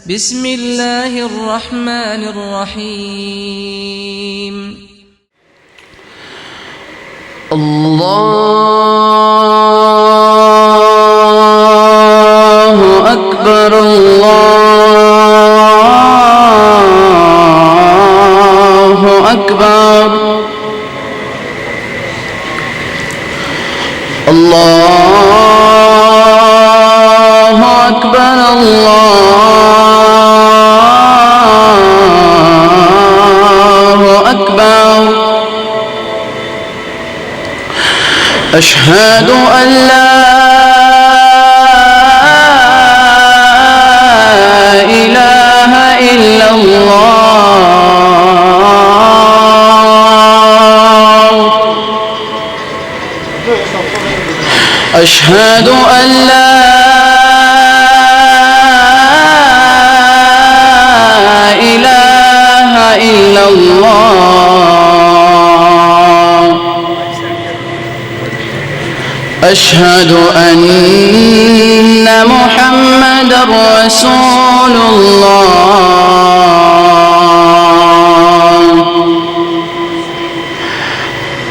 بسم الله الرحمن الرحيم. الله أكبر الله أكبر الله أكبر الله أكبر. أشهد أن لا إله إلا الله. أشهد أن لا إله إلا الله. أشهد أن محمدًا رسول الله.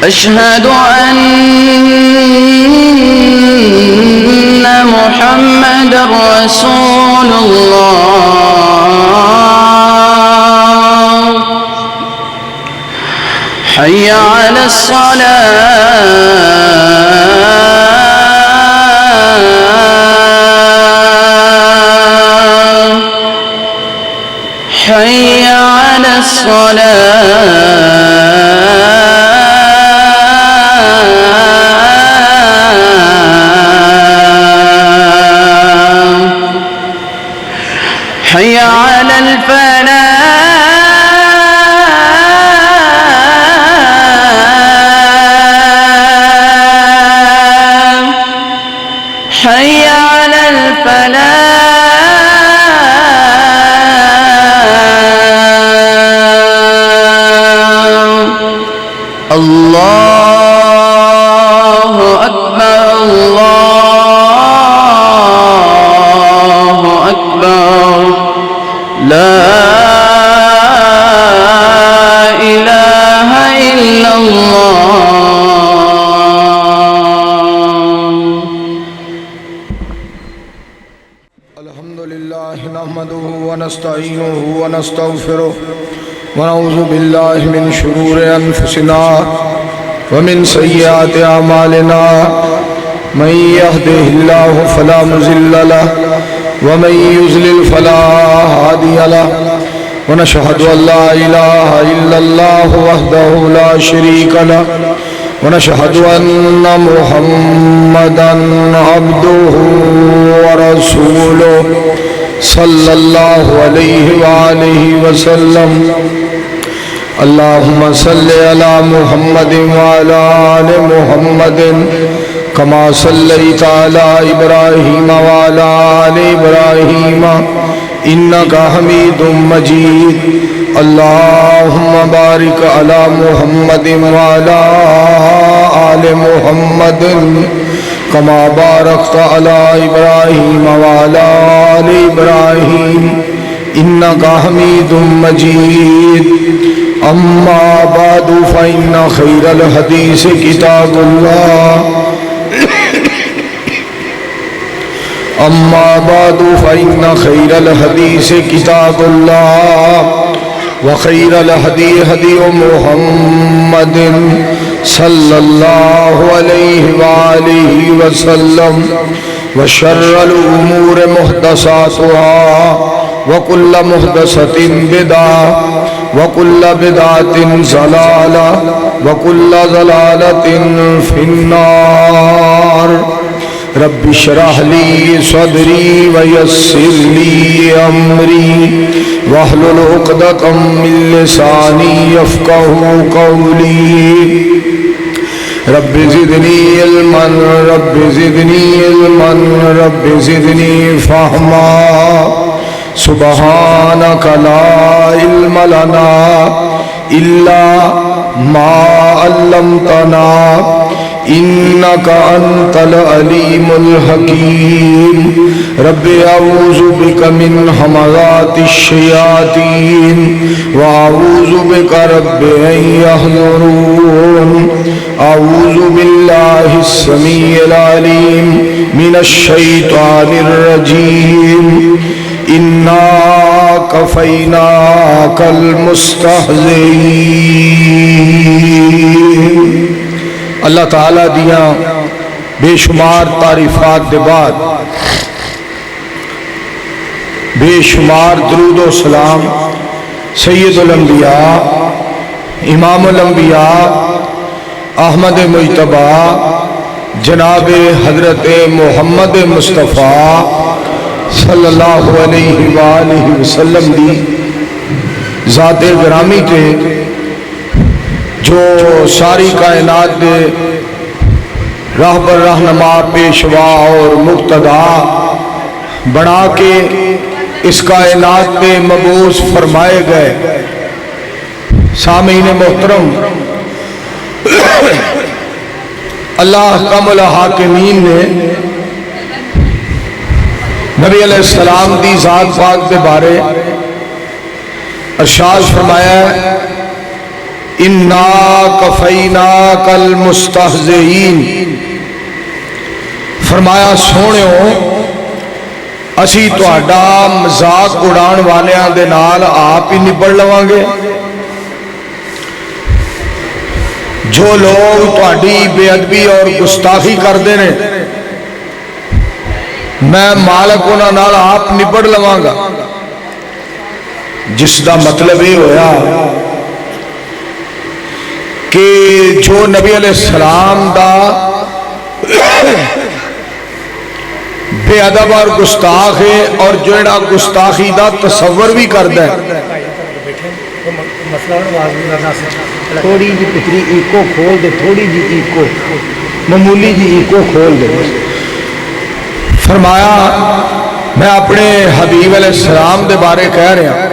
أشهد أن محمدًا رسول الله. حي على الصلاة. حي على الصلاة. حي على الفلاح. حي على الفلاح. الله أكبر الله أكبر. لا إله إلا الله. الحمد لله نحمده ونستعينه ونستغفره ونعوذ بالله من شرور أنفسنا ومن سيئات أعمالنا. من يهده الله فلا مضل له ومن يضلل فلا هادي له. ونشهد أن لا إله إلا الله وحده لا شريك له ونشهد أن محمدًا عبده ورسوله صلى الله عليه وآله وسلم. اللهم صل على محمد وعلى آل محمد كما صليت على إبراهيم وعلى آل إبراهيم إنك حميد مجيد. اللهم بارك على محمد وعلى آل محمد كما باركت على إبراهيم وعلى آل إبراهيم إنك حميد مجيد. أما بعد فإن خير الحديث كتاب الله. أما بعد فإن خير الحديث كتاب الله وخير الهدي هدي محمد صلى الله عليه وآله وسلم. وشر الأمور محدثاتها وكل محدثة بدعة وكل بدعة ضلالة وكل ضلالة في النار. رب اشرح لي صدري ويسر لي أمري واحلل عقدة من لساني يفقهوا قولي. رب زدني علما رب زدني علما رب زدني فهما. سبحانك لا علم لنا إلا ما علمتنا إنك أنت العليم الحكيم رب أعوذ بك من همزات الشياطين وأعوذ بك رب أن يحضرون أعوذ بالله السميع العليم من الشيطان الرجيم إنا كفيناك المستهزئين اللہ تعالیٰ دیاں بے شمار تعریفات دے بعد بے شمار درود و سلام سید الانبیاء امام الانبیاء احمد مجتبی جناب حضرت محمد مصطفیٰ صلی اللہ علیہ وآلہ وسلم دی ذات گرامی تے جو ساری کائنات دے راہبر رہنما پیشوا اور مقتدا بنا کے اس کائنات پہ مبعوث فرمائے گئے سامعین محترم اللہ احکم الحاکمین نے نبی علیہ السلام دی ذات پاک کے بارے ارشاد فرمایا اِنَّا كَفَيْنَاكَ الْمُسْتَهْزِئِينَ فرمایا سونےو اسی تہاڈا مذاق اڑان والیاں دے نال آپ ہی نبڑ لواں گے جو لوگ تہاڈی بے ادبی اور گستاخی کردے نے میں مالک انہاں نال آپ نبڑ لواں گا جس دا مطلب یہ ہویا کہ جو نبی علیہ السلام دا بے ادب اور گستاخ ہے اور جڑا گستاخی دا تصور بھی کردا ہے تھوڑی جی پتری ایکو کھول دے تھوڑی جی ایکو معمولی جی ایکو کھول دے فرمایا میں اپنے حبیب علیہ السلام دے بارے کہہ رہا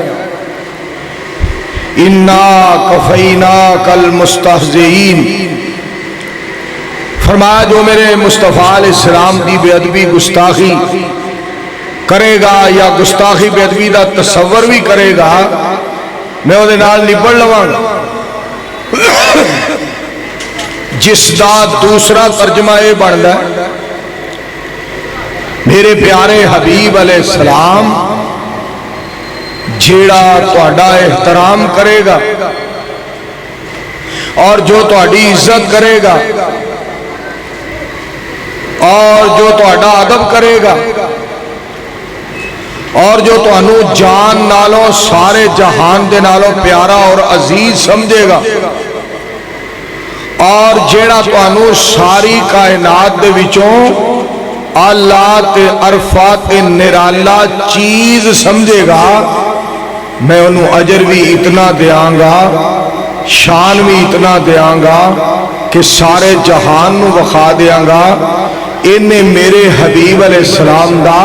اِنَّا كَفَيْنَاكَ الْمُسْتَهْزِئِينَ فرمایا جو میرے مصطفیٰ علیہ السلام دی بے ادبی گستاخی کرے گا یا گستاخی بے ادبی دا تصور بھی کرے گا میں وہ دے نال نبڑ لواں گا جس دا دوسرا ترجمہ یہ بندا ہے میرے پیارے حبیب علیہ السلام جیڑا تہاڈا احترام کرے گا اور جو تہاڈی عزت کرے گا اور جو تہاڈا ادب کرے گا اور جو تہانوں جان نالوں سارے جہان دے نالوں پیارا اور عزیز سمجھے گا اور جیڑا تہانوں ساری کائنات دے وچوں اللہ تے عرفات نرالا چیز سمجھے گا میں انہوں اجر بھی اتنا دیاں گا شان بھی اتنا دیاں گا کہ سارے جہان نو وخا دیاں گا انہیں میرے حبیب علیہ السلام دا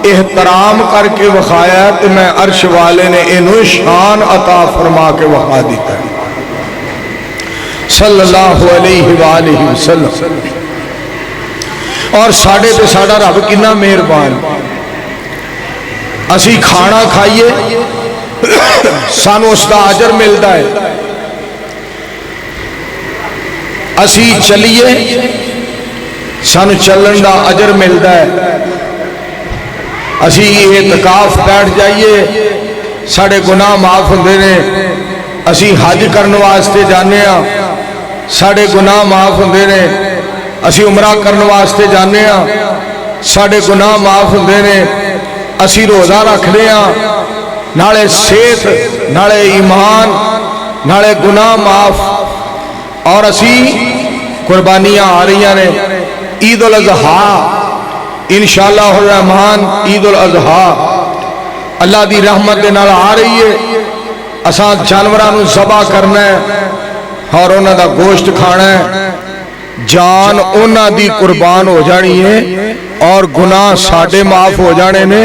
احترام کر کے وخایا تو میں عرش والے نے انہوں شان عطا فرما کے وخا دیتا ہے صلی اللہ علیہ وآلہ وسلم اور ساڑھے تے ساڑھا رب کنا مہربان اسی کھانا کھائیے سانو اس دا اجر ملتا ہے اسی چلیے سانو چلن دا اجر ملتا ہے اسی اعتکاف بیٹھ جائیے ساڑھے گناہ معاف ہوندے نے اسی حج کرن واسطے جانے ہاں ساڑھے گناہ معاف ہوندے نے اسی عمرہ کرن واسطے جانے ہاں ساڑھے گناہ معاف ہوندے نے اسی روزہ رکھ لے ہاں نالے صحت نالے ایمان نالے گناہ معاف اور اسی قربانیاں آ رہی ہیں عید الاضحیٰ انشاءاللہ الرحمن عید الاضحیٰ اللہ دی رحمت دے نال آ رہی ہے اساں جانورانو ذبح کرنا ہے اور انہاں دا گوشت کھانا ہے جان انہاں دی قربان ہو جانی ہے اور گناہ ساڑھے معاف ہو جانے نے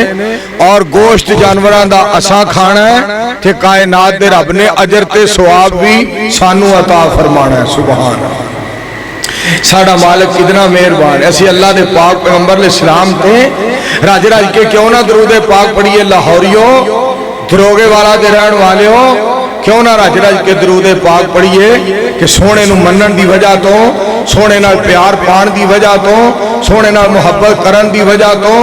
اور گوشت جانوران دا اساں کھانا ہے کہ کائنات دے رب نے اجر تے ثواب بھی سانو عطا فرمانا ہے سبحان اللہ साडा मालिक कितना मेहरबान है। असी अल्लाह दे पाक पैगंबर अलैहि सलाम ते रज रज के क्यों ना दरूद पाक पढ़िए। लाहौरियो दरोगे वाला दे रहन वालियो क्यों ना रज रज के दरूद पाक पढ़िए कि सोने नूं मनण दी वजह तो, सोने नाल प्यार पाण दी वजह तो, सोने नाल मुहब्बत करन दी वजह तो,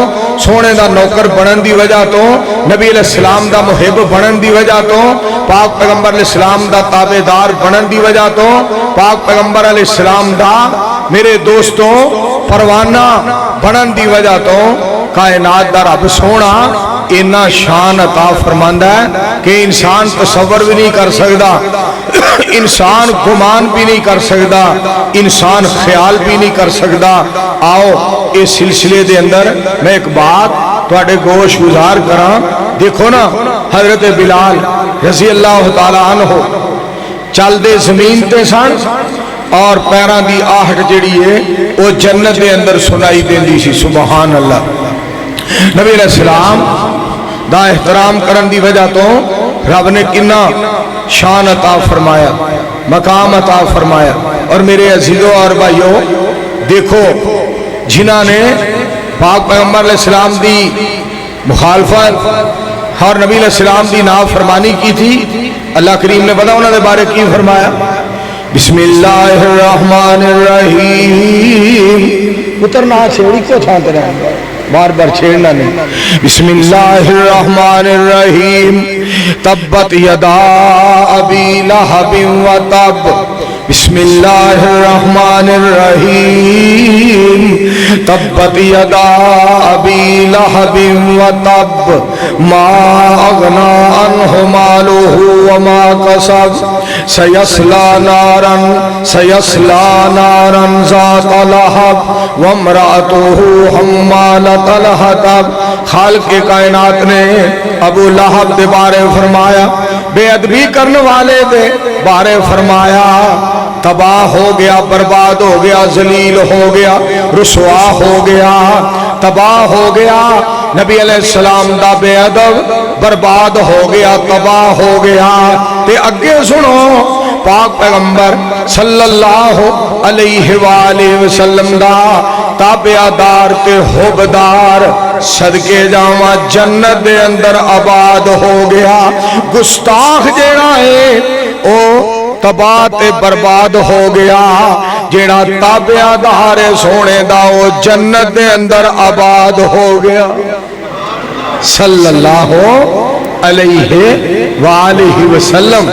सोने दा नौकर बनन दी वजह तो, नबी अलैहि सलाम दा मुहिब बनन दी वजह तो, पाक पैगंबर अलैहि सलाम दा ताबेदार बनन दी वजह तो, पाक पैगंबर अलैहि सलाम दा मेरे दोस्तों परवाना बनन दी वजह तो कायनात दा रब सोना इन्ना शान अता फरमांदा है कि इंसान तसव्वुर भी नहीं कर सकता, इंसान गुमान भी नहीं कर सकता, इंसान ख्याल भी नहीं कर सकता। आओ इस सिलसिले दे अंदर मैं एक बात तुहाडे गोश गुजार करा। देखो ना हजरत बिलाल रज़ी अल्लाह तआला अन्हु चलदे जमीन ते सन और पैरां दी आहट जिहड़ी है वो जन्नत दे अंदर सुनाई देंदी सी। सुभान अल्लाह। नबी अलैहि सलाम दा एहतराम करन दी वजह तो रब ने किन्ना शान अता फरमाया, मकाम अता फरमाया। और मेरे अजीजों और भाइयों देखो जिन्हां ने पाक पैगंबर अलैहि सलाम दी मुखालफत और नबी अलैहि सलाम दी नाफरमानी की थी, अल्लाह करीम ने पता उन्होंने बारे की फरमाया। बिस्मिल्लाहिर्रहमानिर्रहीम। उतरना छेड़ी को छांत रहे, बार बार छेड़ना नहीं। बिस्मिल्लाहिर्रहमानिर्रहीम। तब्बत यदा अबी लहबिन व तब। बिस्मिल्लाहिर्रहमानिर्रहीम। तब्बत यदा अबी लहबिन व तब मा अगना अन्हु मालुहु व मा कसब सयस्ला नारन ज़ात लहब व इम्राअतुहु हम्मालतल हतब। खालिक़ के कायनात ने अबू लहब के बारे फरमाया, बेअदबी करने वाले दे बारे फरमाया, तबाह हो गया, बर्बाद हो गया, जलील हो गया, रुसवा हो गया, तबाह हो गया। नबी अलैहिस्सलाम दा बेअदब बर्बाद हो गया, तबाह हो गया। ते अगे सुनो पाक पैगंबर सल्लल्लाहु अलैहि वसल्लम दा ताबेदार ते हुबदार सदके जावा जन्नत दे अंदर आबाद हो गया। गुस्ताख जेड़ा है ओ तबाह ते बर्बाद हो गया, जेड़ा ताबेदार सोने दा ओ जन्नत दे अंदर आबाद हो गया। सल्लल्लाहु अलैहि वसल्लम।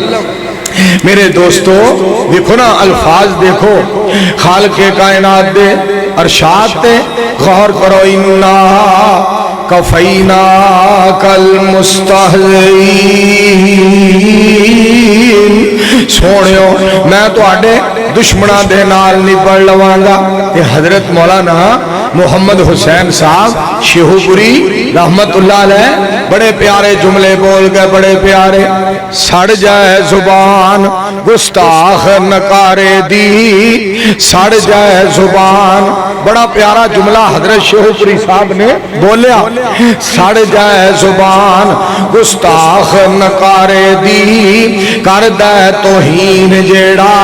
मेरे दोस्तों देखो ना अल्फाज देखो, खालिक़ के कायनात दे अरशाद ते गौर करो। इन्ना कफैना कल मुस्तहज़ीन। सोनियो मैं तुहाडे दुश्मनां दे नाल निबड़ लवांगा। ते हजरत मौलाना मोहम्मद हुसैन साहब शेहूपुरी रहमतुल्लाह अलैह बड़े प्यारे जुमले बोल गए, बड़े प्यारे। सड़ जाए जुबान गुस्ताख नकारे दी, सड़ जाए जुबान। बड़ा प्यारा जुमला हजरत शेहूपुरी साहब ने बोलिया, सड़ जाए जुबान गुस्ताख नकारे दी, कर दे तौहीन जेड़ा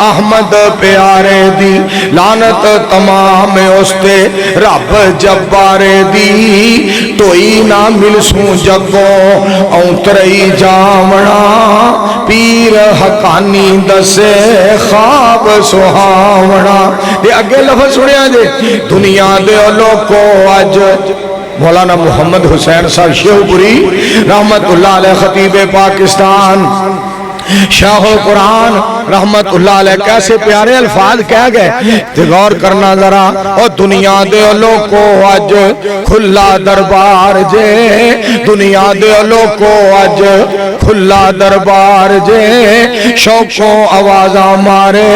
अहमद प्यारे दी, लानत तमाम उसते रब जब्बारे दी, टोई ना मिलसूं जगो औतरई जावना, पीर हकानी दसे ख्वाब सुहावना। ये अगे लफ्ज़ सुनिया जे, दुनिया दे लोको अज मौलाना मोहम्मद हुसैन साहब शेहूपुरी रहमतुल्लाह अलैह खतीब पाकिस्तान शाहुल कुरान रहमतुल्लाह अलैह कैसे प्यारे अल्फाज कह गए, गौर करना जरा। और दुनिया दे लोको अज खुला दरबार जे, दुनिया दे लोको अज खुला दरबार जे, शौकों आवाजा मारे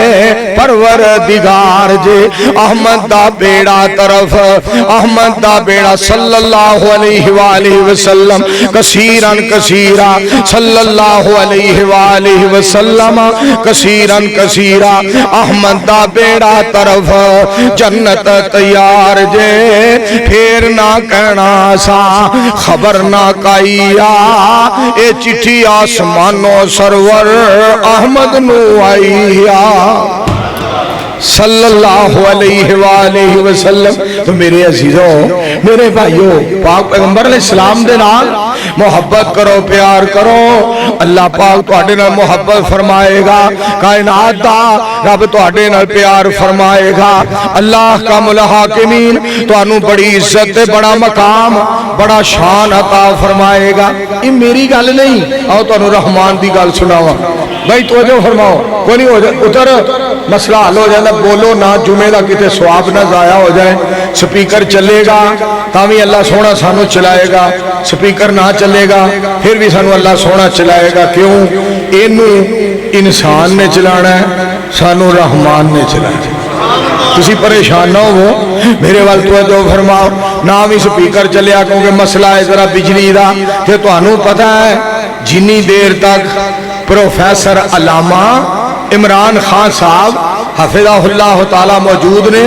परवर दिगार जे। अहमद दा बेड़ा तरफ, अहमद दा बेड़ा सल्लल्लाहु अलैहि वसल्लम, कसीरन कसीरा सल्लल्लाहु अलैहि वसल्लम, कसीरन कसीरा। अहमद दा बेड़ा तरफ जन्नत तैयार जे, फिर ना कहना सा खबर ना काइया, ए चिट्ठी आसमानो सरवर अहमद नू आईया। صلی اللہ علیہ وآلہ وسلم. تو میرے عزیزوں میرے بھائیوں پاک پیغمبر علیہ السلام دے نال محبت کرو پیار کرو اللہ پاک تواڈے نال محبت فرمائے گا کائنات دا رب تواڈے نال پیار فرمائے گا اللہ کا الحاکمین تانوں بڑی عزت تے بڑا مقام بڑا شان عطا فرمائے گا. یہ میری گل نہیں آؤ تانوں رحمان دی گل سناواں بھائی توجہ فرماؤ کوئی نہیں ہو جائے ادھر مسئلہ حل ہو جائے بولو نہ جمعے کا کتے سواب نہ ضائع ہو جائے. سپیکر چلے گا تاوی اللہ سونا سانو چلائے گا سپیکر نہ چلے گا پھر بھی سانو اللہ سونا چلائے گا. کیوں اینو انسان نے چلانا ہے سانو رحمان نے چلانا ہے. تسی پریشان نہ ہو میرے وال توجہ فرماؤ نہ بھی سپیکر چلیا کیونکہ مسئلہ ہے ذرا بجلی دا کہ تانوں پتہ ہے جنی دیر تک پروفیسر علامہ عمران خان صاحب حفظہ اللہ تعالی موجود نے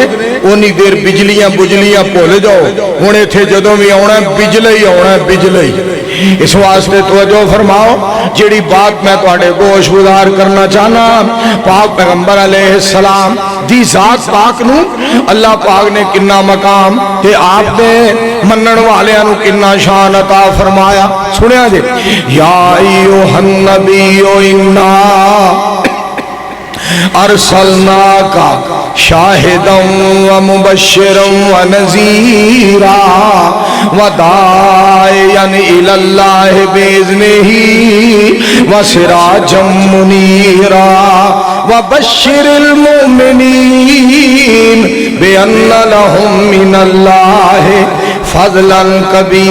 اونی دیر بجلیاں بجلیاں بھول جاؤ ہن ایتھے جدوں بھی آنا بجلی ہی آنا بجلی. اس واسطے توجہ فرماؤ جیڑی بات میں تواڈے گوش گزار کرنا چاہنا پاک پیغمبر علیہ السلام دی ذات پاک نو اللہ پاک نے کنا مقام تے آپ نے منن والیاں نو کنا شان عطا فرمایا. سنیا جی یا ایھا النبی انا ارسلناک شاہدا ومبشرا ونذیرا وداعیا الی اللہ باذنہ وسراجا منیرا وبشر المؤمنین بان لهم من اللہ فضلا کبیرا.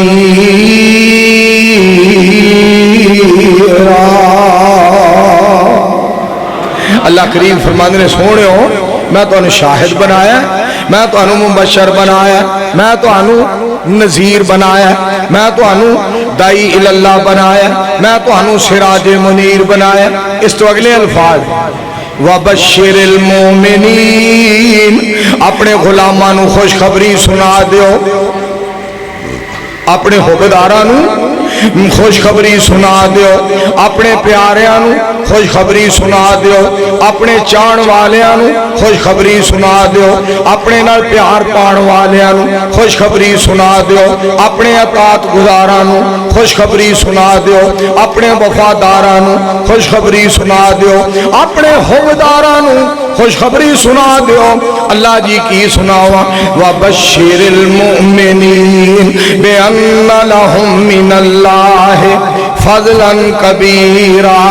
اللہ کریم فرماندے نے سونے ہو میں تو انہوں شاہد بنایا میں تو انہوں مبشر بنایا میں تو انہوں نذیر بنایا میں تو انہوں دائی اللہ بنایا میں تو انہوں سراج منیر بنایا. اس تو اگلے الفاظ وَبَشِّرِ الْمُؤْمِنِينَ اپنے غلامانو خوشخبری سنا دیو اپنے حقدارانو خوشخبری سنا دیو اپنے پیاریانو خوشخبری سنا دیو اپنے چان والیانو خوشخبری سنا دیو اپنے نال پیار پان والیانو خوشخبری سنا دیو اپنے اطاعت گزارانو خوشخبری سنا دیو اپنے وفادارانو خوشخبری سنا دیو اپنے حقدارانو خوشخبری سنا دیو. اللہ جی کی سناوا وَبَشِّرِ الْمُؤْمِنِينَ بِأَنَّ لَهُم مِّنَ اللَّهِ فَضْلًا كَبِيرًا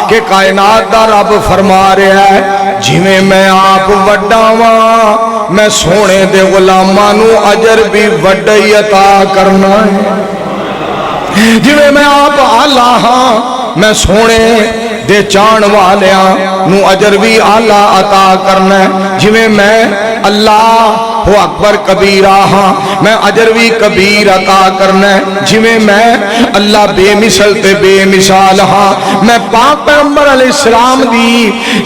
کہ کائنات دا رب فرما رہا ہے جویں میں آپ وڈا واں میں سونے دے غلامانو اجر بھی وڈا ہی عطا کرنا ہے. جویں میں آپ آلہ ہاں میں سونے دے چان والیاں نو اجر بھی آلہ عطا کرنا ہے. جویں میں اللہ ہو اکبر کبیرہ ہاں میں اجر بھی کبیر عطا کرنا ہے. جویں میں اللہ بے مثل تے بے مثال ہاں میں پاک پیغمبر علیہ السلام دی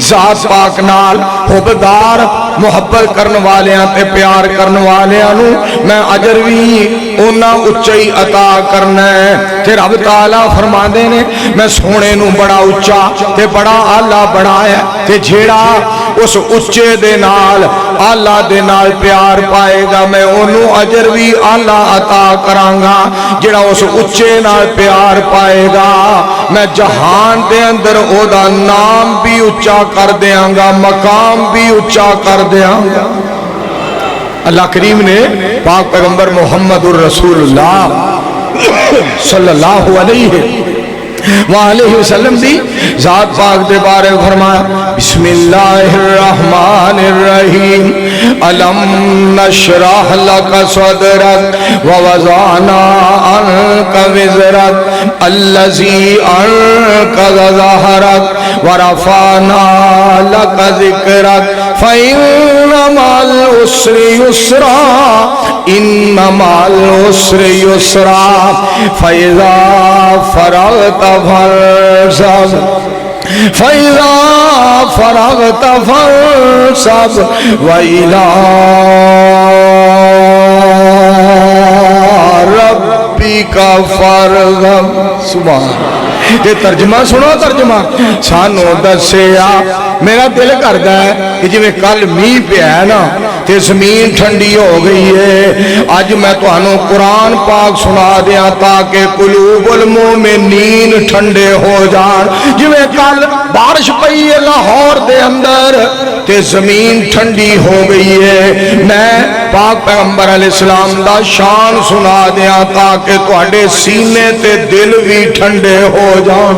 ذات پاک نال حبدار محبت کرن والیاں تے پیار کرن والیاں نو میں اجر بھی اونا اچائی عطا کرنا ہے. تے رب تعالیٰ فرماندے نے میں سونے نو بڑا اچا تے بڑا آلہ بڑھایا تے جھیڑا اس اچے دے نال آلہ دے نال پیار پائے گا میں انہوں اجر بھی آلہ عطا کرانگا. جڑا اس اچے نال پیار پائے گا میں جہان دے اندر او دا نام بھی اچا کر دیاں گا مقام بھی اچا کر دیاں گا. اللہ کریم نے پاک پیغمبر محمد الرسول اللہ صلی اللہ علیہ وآلہ وسلم دی ذات پاک دے بارے فرمایا بسم اللہ الرحمن الرحیم الم نشرح لک صدرک ووضعنا عنک وزرک الذی انقض ظہرک ورفعنا لک ذکرک فإن مع العسر یسرا ان مع العسر یسرا فإذا فرغت فانصب فَإِذَا فَرَغْتَ فَانصَبْ وَإِلَىٰ رَبِّكَ فَارْغَب. سبحان یہ ترجمہ سنو ترجمہ سانو دسیا میرا دل کرتا ہے کہ جی کل میہ پیا ہے نا تے زمین ٹھنڈی ہو گئی ہے، اج میں تانوں قرآن پاک سنا دیاں تاکہ قلوب المومنین ٹھنڈے ہو جان۔ جی کل بارش پئی ہے لاہور دے اندر تے زمین ٹھنڈی ہو گئی ہے، میں پاک پیغمبر علیہ السلام دا شان سنا دیاں تاکہ تواڈے سینے تے دل بھی ٹھنڈے ہو جان۔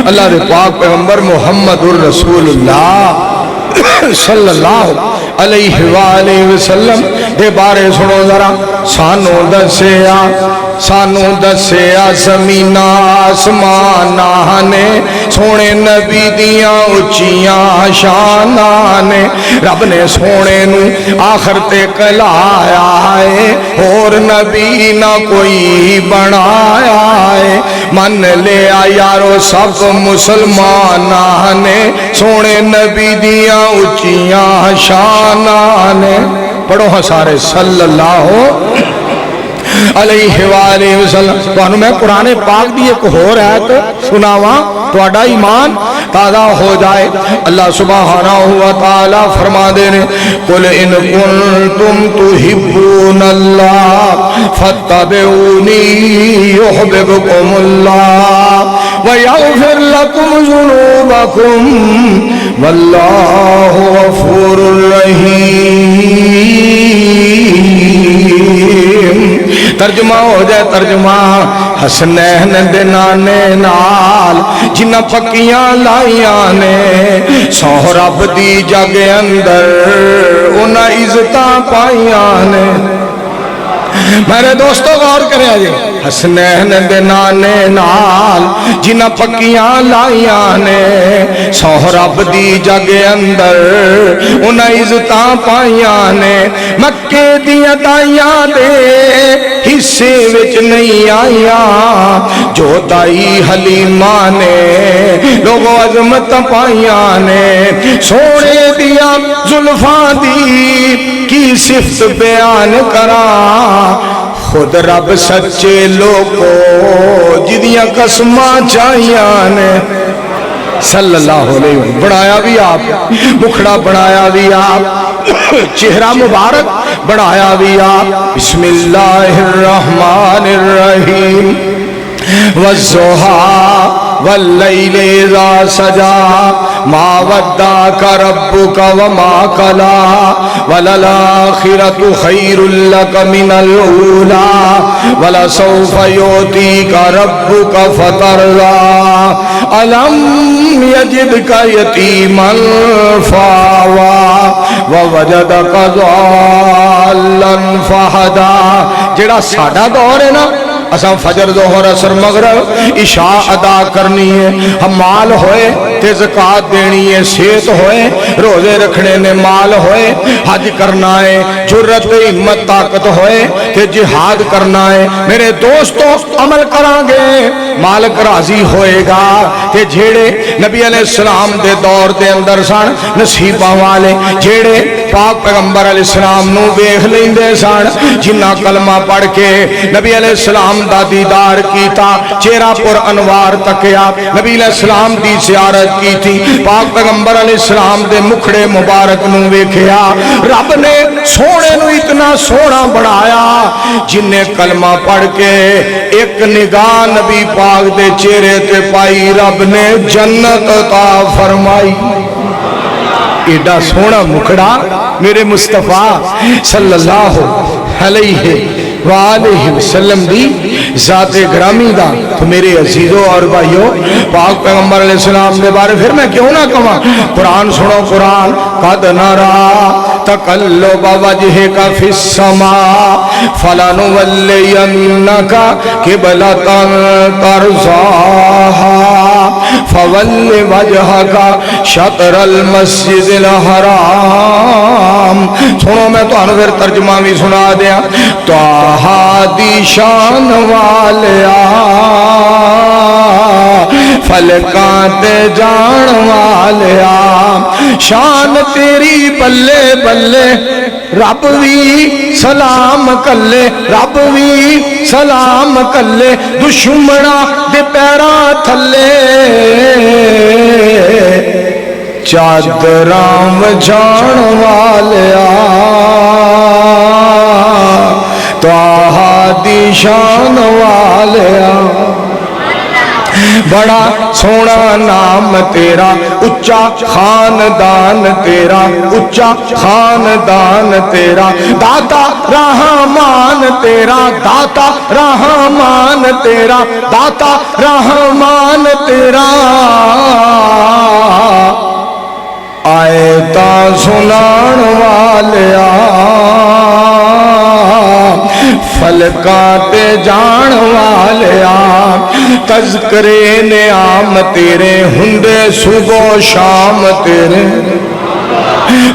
اللہ دے پاک پیغمبر محمد الرسول اللہ صلی اللہ علیہ وآلہ وسلم دے بارے سنو ذرا۔ سانو دسیا زمین آسمانہ نے سونے نبی دیاں اچیاں شاناں نے، رب نے سونے نو آخر تے کلایا ہے، اور نبی نہ کوئی بنایا ہے۔ من لیا یارو سب مسلماناں نے سونے نبی دیاں اچیاں شاناں نے۔ پڑھو ہاں سارے صلی اللہ علیہ وآلہ وسلم۔ تو میں قرآن پاک دی ایک ہور آیت سناواں تہاڈا ایمان تازہ ہو جائے۔ اللہ سبحانہ و تعالی فرما دے نے قل ان کنتم تحبون اللہ فاتبعونی یحببکم اللہ ویغفر لکم ذنوبکم واللہ غفور رحیم۔ ترجمہ ہو جائے ترجمہ۔ حسنین دے نانے نال جنہ پکیاں لائیاں نے، سو رب دی جگ اندر انہاں عزتاں پائیاں نے۔ میرے دوستو غور کریں آجے، حسنین دے نانے نال جنہ پکیاں لائیاں نے، سو رب دی جگ اندر انہاں عزتاں پائیاں نے۔ مکے دیاں دائیاں دے حصے وچ نہیں آئیاں، جو دائی حلیمہ نے لوگوں عظمت پائیاں نے۔ سونے دیاں زلفاں دی کی صفت بیان کراں، خود رب سچے لوگوں جدیاں قسماں چاہیاں نے۔ صلی اللہ علیہ وسلم۔ بڑھایا بھی آپ، مکھڑا بڑھایا بھی آپ، چہرہ مبارک بڑھایا بھی آپ۔ بسم اللہ الرحمن الرحیم۔ والضحیٰ واللیل اذا سجا ما ودعک ربک وما قلى وللآخرۃ خیر لک من الاولی ولسوف یعطیک ربک فترضی الم یجدک یتیما فآوی ووجدک ضالا فہدی۔ جڑا ساڈا دور ہے نا، اساں فجر ظہر عصر مغرب عشاء ادا کرنی ہے، حمال ہوئے تے زکات دینی ہے، صحت ہوئے روزے رکھنے نے، مال ہوئے حج کرنا ہے، جرت ہمت طاقت ہوئے تے جہاد کرنا ہے۔ میرے دوستو عمل کران گے مالک راضی ہوئے گا۔ تے جھیڑے نبی علیہ السلام دے دور دے اندر سن نصیباں والے، جھیڑے پاک پیغمبر علیہ السلام نو ویکھ لیندے سن، جنہ کلمہ پڑھ کے نبی علیہ السلام دا دیدار کیتا، چہرہ پر انوار تکیا، نبی علیہ السلام دی زیارت کی تھی، پاک پیغمبر علیہ السلام دے مکھڑے مبارک نو ویکھیا۔ رب نے سونے نو اتنا سونا بڑھایا، جن نے کلمہ پڑھ کے ایک نگاہ نبی پاک دے چہرے تے پائی، رب نے جنت عطا فرمائی۔ ایڈا سونا مکھڑا میرے مصطفیٰ صلی اللہ علیہ وآلہ وسلم دی ذات گرامی دا۔ تو میرے عزیزوں اور بھائیوں، پاک پیغمبر علیہ السلام دے بارے پھر میں کیوں نہ کہاں؟ قرآن سنو قرآن۔ قد نرا تقلب وجہک فی السماء فلنولینک قبلۃ ترضاھا فول وجہک شطر المسجد الحرام۔ سنو میں تو پھر ترجمہ بھی سنا دیا۔ دی شان والیا فلکاں تے جان والیا، شان تیری بلے بلے رب بھی سلام کلے، رب بھی سلام کلے دشمنا دے پیراں تھلے۔ ਚਾਦਰਾਂ ਵਛਾਉਣ ਵਾਲਿਆ ਤਾਹਾ ਦੀ ਸ਼ਾਨ ਵਾਲਿਆ बड़ा सोना नाम तेरा उच्चा खानदान तेरा उच्चा खानदान तेरा दाता रहमान तेरा दाता रहमान तेरा दाता रहमान तेरा आए ता सुनान वालिया फलका ते जान वालिया तज़करे ने आम तेरे हुंदे सुबह शाम तेरे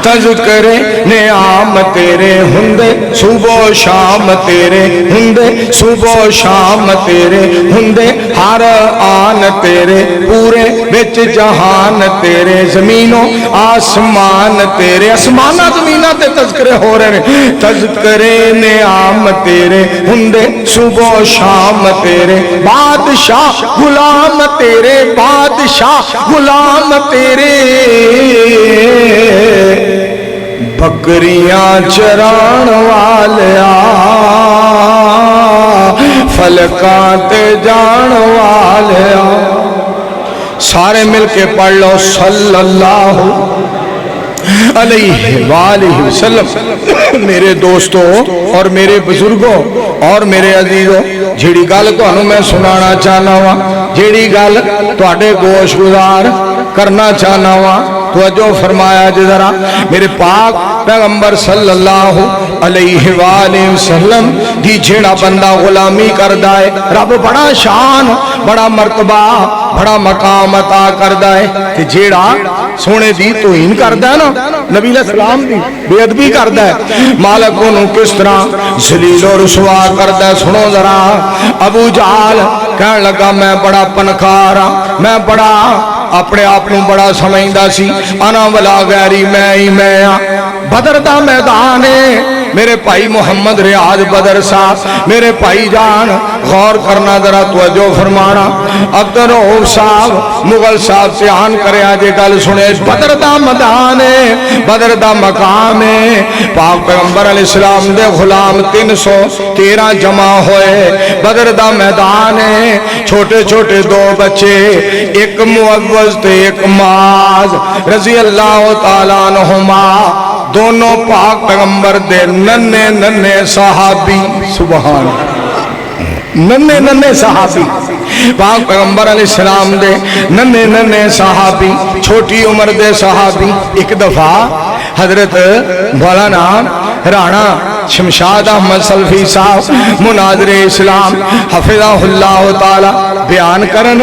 तज़करे ने आम तेरे हुंदे सुबह शाम तेरे हुंदे सुबह शाम तेरे हुंदे हर आन तेरे पूरे विच जहान तेरे जमीनों आसमान तेरे आसमाना जमीना ते तज़करे हो रहे हैं तज़करे ने आम तेरे हुंदे सुबह शाम तेरे बादशाह गुलाम तेरे बादशाह गुलाम तेरे बकरियां चराण वालिया फलका ते जान वालिया सारे मिलके पढ़ लो सल्लल्लाहु अलैहि वालिहि वसल्लम। मेरे दोस्तों और मेरे बुजुर्गों और मेरे अजीजों जिहड़ी गल तुहानू मैं सुनाना चाहना वा जिहड़ी गल तुहाडे गोश गुजार करना चाहना वा तवज्जो फरमाया जी जरा मेरे पाक पैगंबर सल्लल्लाहु अलैहि वसल्लम दी जेड़ा बंदा गुलामी करदा है रब बड़ा शान बड़ा मर्तबा बड़ा मकाम अता करदा है ते जेड़ा सोने दी तौहीन करदा है ना नबी सलाम दी बेअदबी करदा है मालक ओनू किस तरह जलील और रुसवा करदा है सुनो जरा अबू जहल कहन लगा मैं बड़ा पनखार हां मैं बड़ा अपने आप को बड़ा समझदा सी अना वला गैरी मैं ही मैं हां बदर दा मैदान है मेरे भाई मोहम्मद रियाज बदर साहब मेरे भाई जान गौर करना जरा तवज्जो फरमाना अब्दुल रऊफ साहब मुगल साहब ध्यान करया जे गल सुने बदर दा मैदान है बदर दा मकाम है पाक पैगंबर अलैहिस्सलाम दे गुलाम 313 जमा होए बदर दा मैदान है छोटे छोटे दो बच्चे एक मुअव्वज ते एक माज रजी अल्लाह तआला अन्हुमा दोनों पाक पैगंबर दे नन्हे नन्हे सहाबी सुभान नन्हे नन्हे सहाबी पाक पैगंबर अलैहिस्सलाम दे नन्हे नन्हे सहाबी छोटी उम्र दे सहाबी एक दफा हजरत मौलाना राणा शमशाद अहमद सल्फी साहब मुनाज़िर इस्लाम हफिज़हुल्लाह ताला बयान करन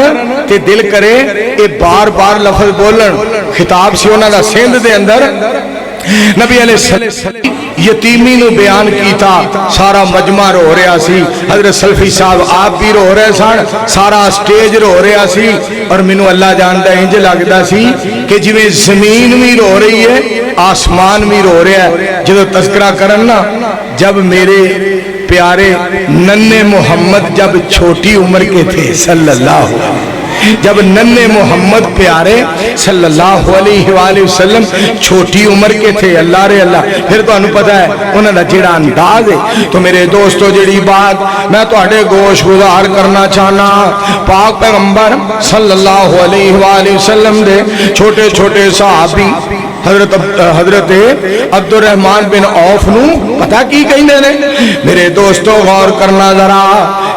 ते दिल करे ये बार बार लफ्ज बोलन खिताब से उन्हां दा सिंध दे अंदर नबी अलैहिस्सलाम यतीमी नू बयान कीता सारा मजमा रो रहा सी हजरत सल्फी साहब आप भी रो रहे सन सारा स्टेज रो रहा सी और मैनू अल्लाह जानदा इंज लगदा सी कि जिवें जमीन भी रो रही है आसमान भी रो रहा है जो तस्करा करन ना जब मेरे प्यारे नन्हे मोहम्मद जब छोटी उम्र के थे सल्लल्लाहु जब नन्हे मोहम्मद प्यारे सल्लल्लाहु अलैहि वसल्लम छोटी उम्र के थे अल्लाह रे अल्लाह फिर तुहानू पता है उन्हां दा जेड़ा अंदाज है तो मेरे दोस्तों जेड़ी बात मैं तुहाडे गोश गुजार करना चाहना पाक पैगंबर सल्लल्लाहु अलैहि वसल्लम दे छोटे छोटे सहाबी हजरत अब्दुल रहमान बिन औफ नू पता की कहंदे ने मेरे दोस्तों गौर करना जरा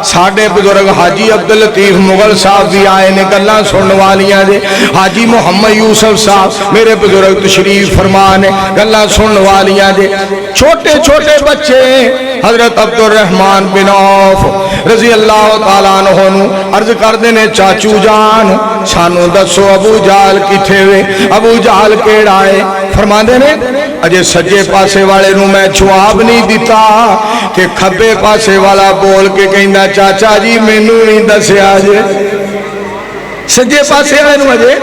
साडे बुजुर्ग हाजी अब्दुल लतीफ मुगल साहब भी आए ने गल्लां सुनने वालियां जे हाजी मोहम्मद यूसुफ साहब मेरे बुजुर्ग तशरीफ फरमा ने गल्लां सुनने वालियां जे छोटे छोटे बच्चे हजरत अब्दुल रहमान बिन औफ रजी अल्लाह तआला अन्हु नू अर्ज करदे ने चाचू जान सानू दसो अबू जहल किथे वे अबू जहल केड़ा है फरमांदे ने अजे सज्जे पासे वाले नू मैं जवाब नहीं दिता कि खब्बे पासे वाला बोल के कहंदा चाचा जी मैनू नहीं दसिया जे सज्जे पासे वाले नू अजे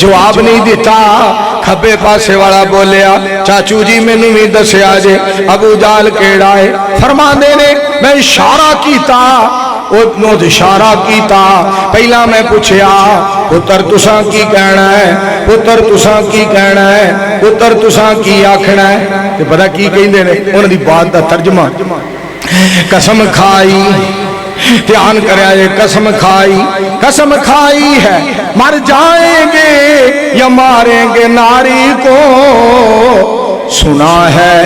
जवाब नहीं दिता खब्बे पासे वाला बोलिया चाचू जी मैनू नहीं दसिया जे अबू जहल केड़ा है फरमांदे ने मैं इशारा कीता ਉਹਨੂੰ ਇਸ਼ਾਰਾ ਕੀਤਾ ਪਹਿਲਾਂ मैं पूछया पुत्र तुसा की कहना है पुत्र तुसा की कहना है पुत्र तुसा की आखना है ते पता की कहिंदे ने उन्हां दी बात दा तर्जमा कसम खाई ध्यान करया जे कसम खाई है मर जाएंगे या मारेंगे नारी को सुना है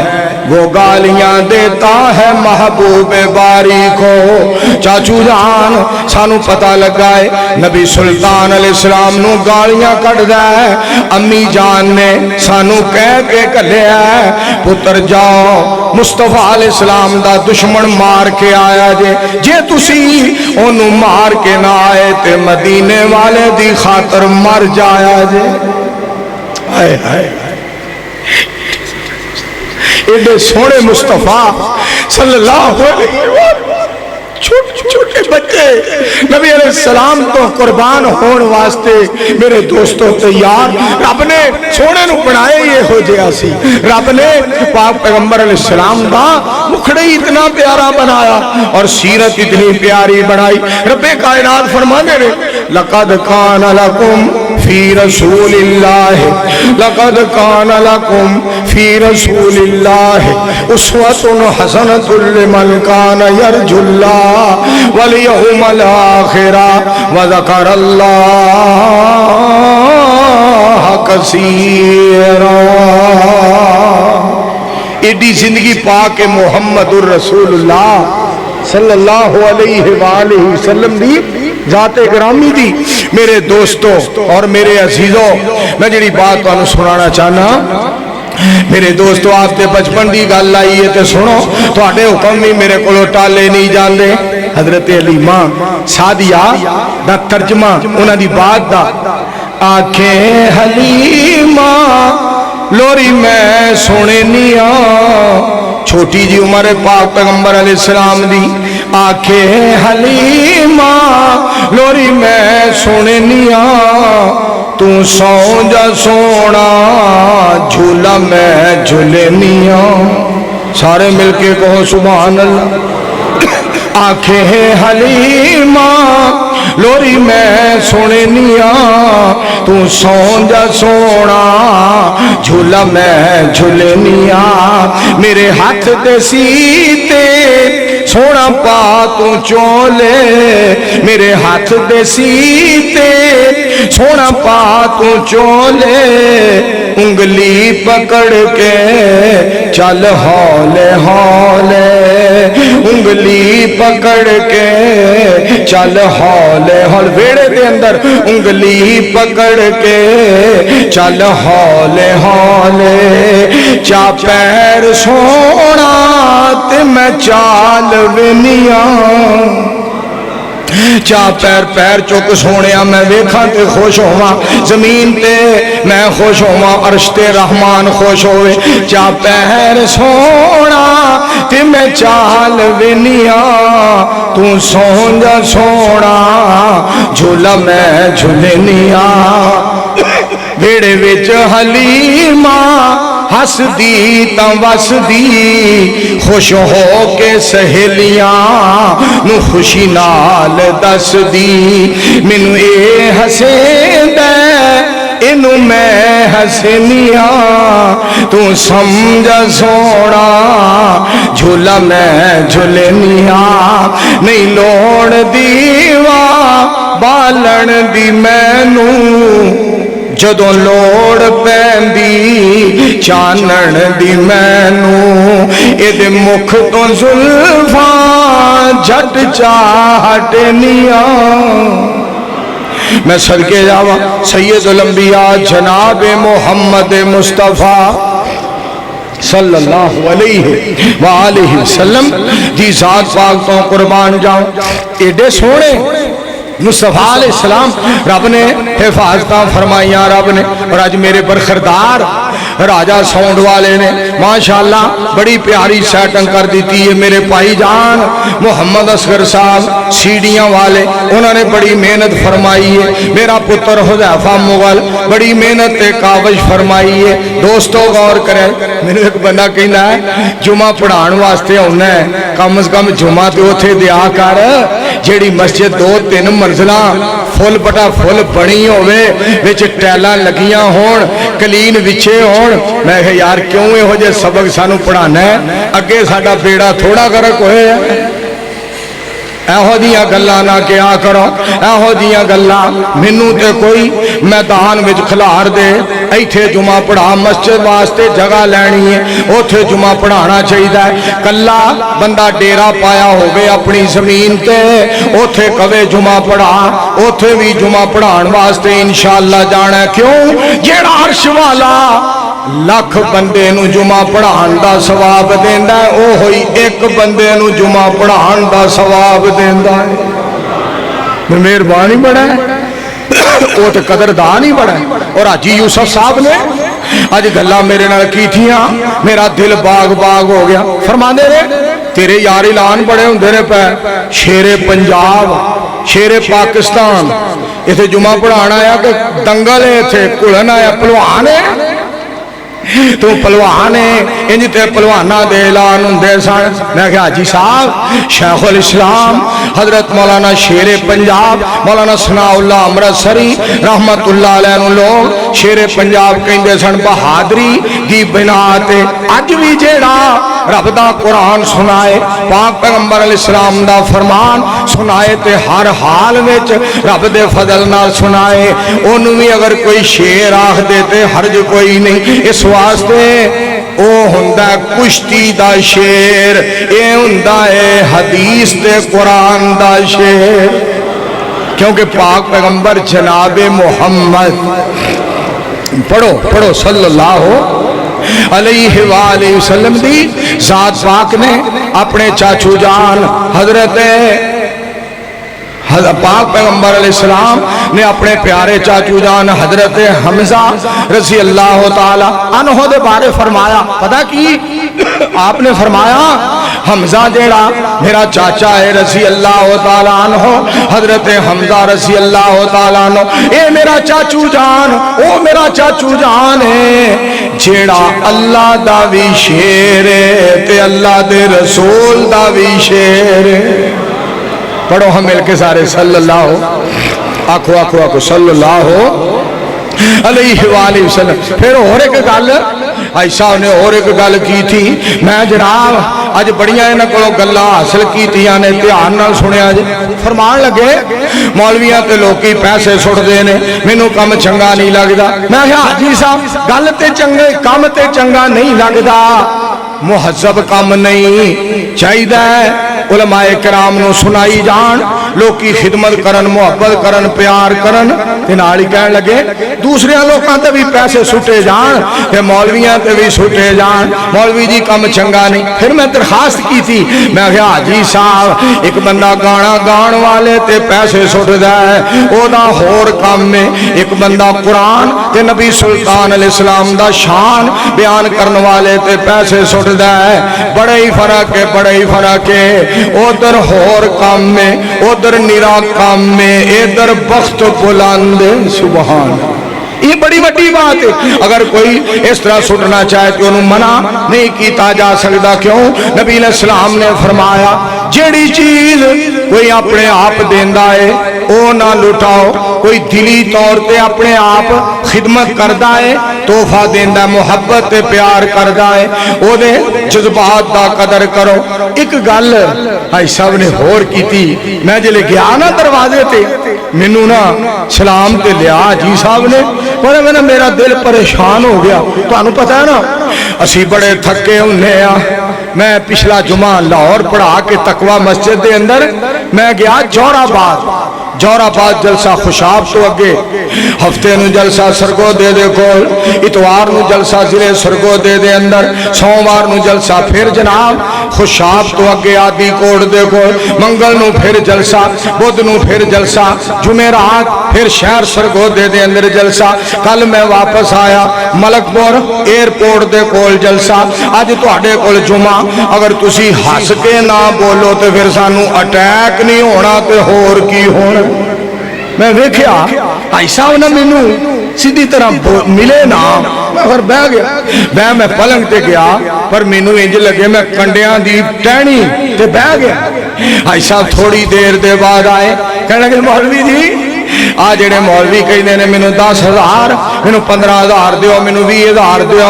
वो गालियां देता है महबूब बारी को चाचू जान सानू पता लगा है नबी सुल्तान अलैहिस्सलाम नू गालियां कटदा है अम्मी जान ने सानू कह के घल्लिया है पुत्र जाओ मुस्तफा अलैहिस्सलाम दा दुश्मन मार के आया जे तुसी ओनू मार के ना आए ते मदीने वाले दी खातर मर जाया जे हाय हाय एडे सोने मुस्तफा सल्लल्लाहु अलैहि वसल्लम छोटे बच्चे नबी अलैहिस्सलाम तो कुर्बान होने वास्ते मेरे दोस्तों तैयार रब ने सोने नू बनाए ये हो जिहा सी रब ने पाक पैगंबर अलैहिस्सलाम दा मुखड़ा ही इतना प्यारा बनाया और सीरत इतनी प्यारी बनाई रब्बे कायनात फरमाते ने लक़द कान लकुम फी रसूलिल्लाह लक़द कान लकुम फी रसूलिल्लाह उस्वतुन हसनतुन लिमन कान यरजुल्लाह वल यौमल आखिरा व ज़करल्लाह कसीरा एडी जिंदगी पाक मुहम्मदुर रसूलुल्लाह सल्लल्लाहु अलैहि वसल्लम दी जाते ग्रामी दी मेरे दोस्तों और मेरे अजीजों मैं जी बात तुहानू सुनाना चाहना मेरे दोस्तों आपके बचपन की गल आई है तो सुनो थोड़े हुक्म भी मेरे को टाले नहीं जाते हजरत हलीमा सादिया दा तर्जमा उन्हां दी बात दा आखे हलीमा लोरी मैं सुने निया छोटी जी उम्र पाक पैगंबर अलैहिस्सलाम दी आखे हलीमा लोरी मैं सुने निया तू सौ जा सोना झूला मैं झूलेनिया सारे मिलके कहो सुभान अल्लाह आखे हलीमा लोरी मैं सुने निया तू सौ जा सोना झूला मैं झूलेनिया मेरे हाथ दे सीते सोना पा तू चोले मेरे हाथ दे सीते सोना पा तू चोले उंगली पकड़ के चल हौले हौले उंगली पकड़ के चल हौले हौले वेड़े दे अंदर उंगली पकड़ के चल हौले हौले चा पैर सोना ते मैं चाल वेनिया चा पैर पैर चुक सोने मैं वेखा ते खुश होवा जमीन ते मैं खुश होवा अर्श ते रहमान खुश होवे चा पैर सोना ते मैं चाल वेनिया तू सौ जा सोना झूला मैं झूलेनिया वेड़े विच हलीमा हसदी तां वसदी खुश हो के सहेलियां नू खुशी नाल दसदी मैनू ए हसेंदा इनू मैं हसनिया तू समझ सोना झूला मैं झूलेनिया नहीं लोड़ दीवा बालण दी मैनू जदों लोड़ पैंदी चानण दी मैनू इहदे मुख तो जुल्फां झट चाहटनिया मैं सदके जावा सैयदुल अंबिया जनाब मोहम्मद मुस्तफ़ा सल्लल्लाहु अलैहि वसल्लम दी जात पाक तो कुर्बान जाऊं एडे सोने मुस्तफा अलैहिस्सलाम रब ने हिफाजत फरमाइया रब ने और अज मेरे बरखरदार राजा साउंड वाले ने माशाअल्लाह बड़ी प्यारी सेटिंग कर दी है मेरे भाई जान मोहम्मद असगर साहब सीढ़ियां वाले उन्होंने बड़ी मेहनत फरमाई है मेरा पुत्र हुज़ैफा मुगल बड़ी मेहनत ते काबज फरमाई है दोस्तों गौर करें मैंने एक बंदा कहना है जुमा पढ़ाने वास्ते आना है कम से कम जुमा तो उथे दिया कर جیڑی مسجد 2-3 منزلہ فل بٹا فل بنی ہوئے وچ ٹیلاں لگیاں ہون کلین وچے ہون میں کہ یار کیوں ہو جے سبق سانو پڑھانا ہے اگے ساڈا بیڑا تھوڑا غرق ہوئے ہے ایہو دیاں گلاں نہ کیا کرو ایہو دیاں گلاں مینوں تے کوئی میدان وچ کھلار دے ایتھے جمعہ پڑھا مسجد واسطے جگہ لینی ہے اوتھے جمعہ پڑھانا چاہیے کلا بندہ ڈیرا پایا ہو گئے اپنی زمین تے اوتھے کبے جمعہ پڑھا اوتھے بھی جمعہ پڑھان واسطے انشاءاللہ جانا ہے کیوں جیڑا عرش والا لاکھ بندے نو جمعہ پڑھان دا ثواب دیندا ہے او ہوئی ایک بندے نو جمعہ پڑھان دا ثواب دیندا ہے مہربانی بڑا ہے وہ تو قدردان ہی بڑا ہے اور حاجی یوسف صاحب نے آج گلا میرے نال کی تھیاں میرا دل باغ باغ ہو گیا فرماندے رہے تیرے یار اعلان بڑے ہوندے نے پے شیر پنجاب شیر پاکستان ایتھے جمعہ پڑھانا آیا کہ دنگل ہے ایتھے کلن آیا پلوان ہے تو پلوان ہے انجی تے پلوانہ دے اعلان ہندے سن میں کہا حاجی صاحب شیخ الاسلام حضرت مولانا شیر پنجاب مولانا ثناء اللہ امرتسری رحمت اللہ علیہ لوگ شیر پنجاب کہندے سن بہادری دی بنا تے اج بھی جیڑا رب دا قرآن سنائے پاک پیغمبر علیہ السلام دا فرمان سنائے تے ہر حال وچ رب دے فضل نال سنائے انہوں بھی اگر کوئی شیر آخ دیتے حرج کوئی نہیں اس واسطے او ہندہ کشتی دا شیر اے ہندہ حدیث دے قرآن دا شیر کیونکہ پاک پیغمبر جناب محمد پڑھو صلی اللہ علیہ وآلہ وسلم دی ذات پاک نے اپنے چاچو جان حضرت پاک پیغمبر علیہ السلام نے اپنے پیارے چاچو جان حضرت حمزہ رضی اللہ تعالی عنہ دے بارے فرمایا پتہ کی آپ نے فرمایا حمزہ جیڑا میرا چاچا ہے رضی اللہ تعالی عنہ حضرت حمزہ رضی اللہ تعالی عنہ اے میرا چاچو جان او میرا چاچو جان ہے جیڑا اللہ دا بھی شیر ہے تے اللہ دے رسول دا بھی شیر ہے پڑھو ہم مل کے سارے صلی اللہ آکھو آکھو آکھو صلی اللہ علیہ وآلہ وسلم پھر اور ایک گل ایسا انہیں اور ایک گل کی تھی میں جناب آج بڑیاں انہاں کو گلاں حاصل کی تھیاں نے دھیان نال سنیا جی فرمان لگے مولویاں تے لوکی پیسے سٹ دے نے مینوں کم چنگا نہیں لگدا میں کہا حاجی صاحب گل تے چنگے کم تے چنگا نہیں لگدا محذب کم نہیں چاہیے علماء کرام نو سنائی جان لوکی خدمت کرن محبت کرن پیار کرن تے نال ہی کہن لگے دوسرے لوکاں تے بھی پیسے سٹے جان تے مولویاں تے بھی سٹے جان مولوی جی کم چنگا نہیں پھر میں درخواست کی تھی میں کہا حاجی صاحب ایک بندہ گانا گان والے تے پیسے سٹدا ہے او دا ہور کم میں ایک بندہ قرآن تے نبی سلطان علیہ السلام دا شان بیان کرن والے تے پیسے سٹدا ہے بڑے ہی فرق ہے بڑے ہی فرق ہے ادھر ہور کام میں ادھر نرا کام میں ادھر بخت بلند سبحان یہ بڑی بڑی بات ہے اگر کوئی اس طرح سٹنا چاہے تو انہوں منع نہیں کیتا جا سکتا کیوں نبی علیہ السلام نے فرمایا جیڑی چیز کوئی اپنے آپ دیندہ ہے او نہ لٹاؤ کوئی دلی طور تے اپنے آپ خدمت کردہ ہے تحفہ دیندہ محبت تے پیار کردہ ہے او دے جذبات دا قدر کرو ایک گل آئی صاحب نے ہور کی تھی میں جلے گیا نا دروازے تے منو نا سلام تے لیا جی صاحب نے پر میں میرا دل پریشان ہو گیا تو انہوں پتہ ہے نا اسی بڑے تھکے انہیں میں پچھلا جمعہ لاہور پڑھا کے تقوی مسجد دے اندر میں گیا جوراباد جلسہ خوشاب تو اگے ہفتے نو جلسہ سرگو دے دے کول اتوار نو جلسہ ضلع سرگو دے دے اندر سوموار نو جلسہ پھر جناب خوشاب تو اگے آدھی کوڑ دے کول منگل نو پھر جلسہ بدھ نو پھر جلسہ جمعرات پھر شہر سرگو دے دے اندر جلسہ کل میں واپس آیا ملک پور ایئرپورٹ دے کول جلسہ آج تو آڈے کول جمعہ اگر تسی ہس کے نہ بولو تو پھر سانو اٹیک نہیں ہونا تے ہور کی ہونا میں ویکھیا ایسا ہونا مینوں سیدھی طرح ملے نا میں پھر بہ گیا میں پلنگ تے گیا پر مینوں انج لگے میں کنڈیاں دی ٹہنی تے بہ گیا भाई साहब थोड़ी देर दे बाद आए, कहने लगे मौलवी जी आ जेड़े मौलवी कहते ने मैनू 10,000 मैनू 15,000 दियो मैनू 20,000 दियो,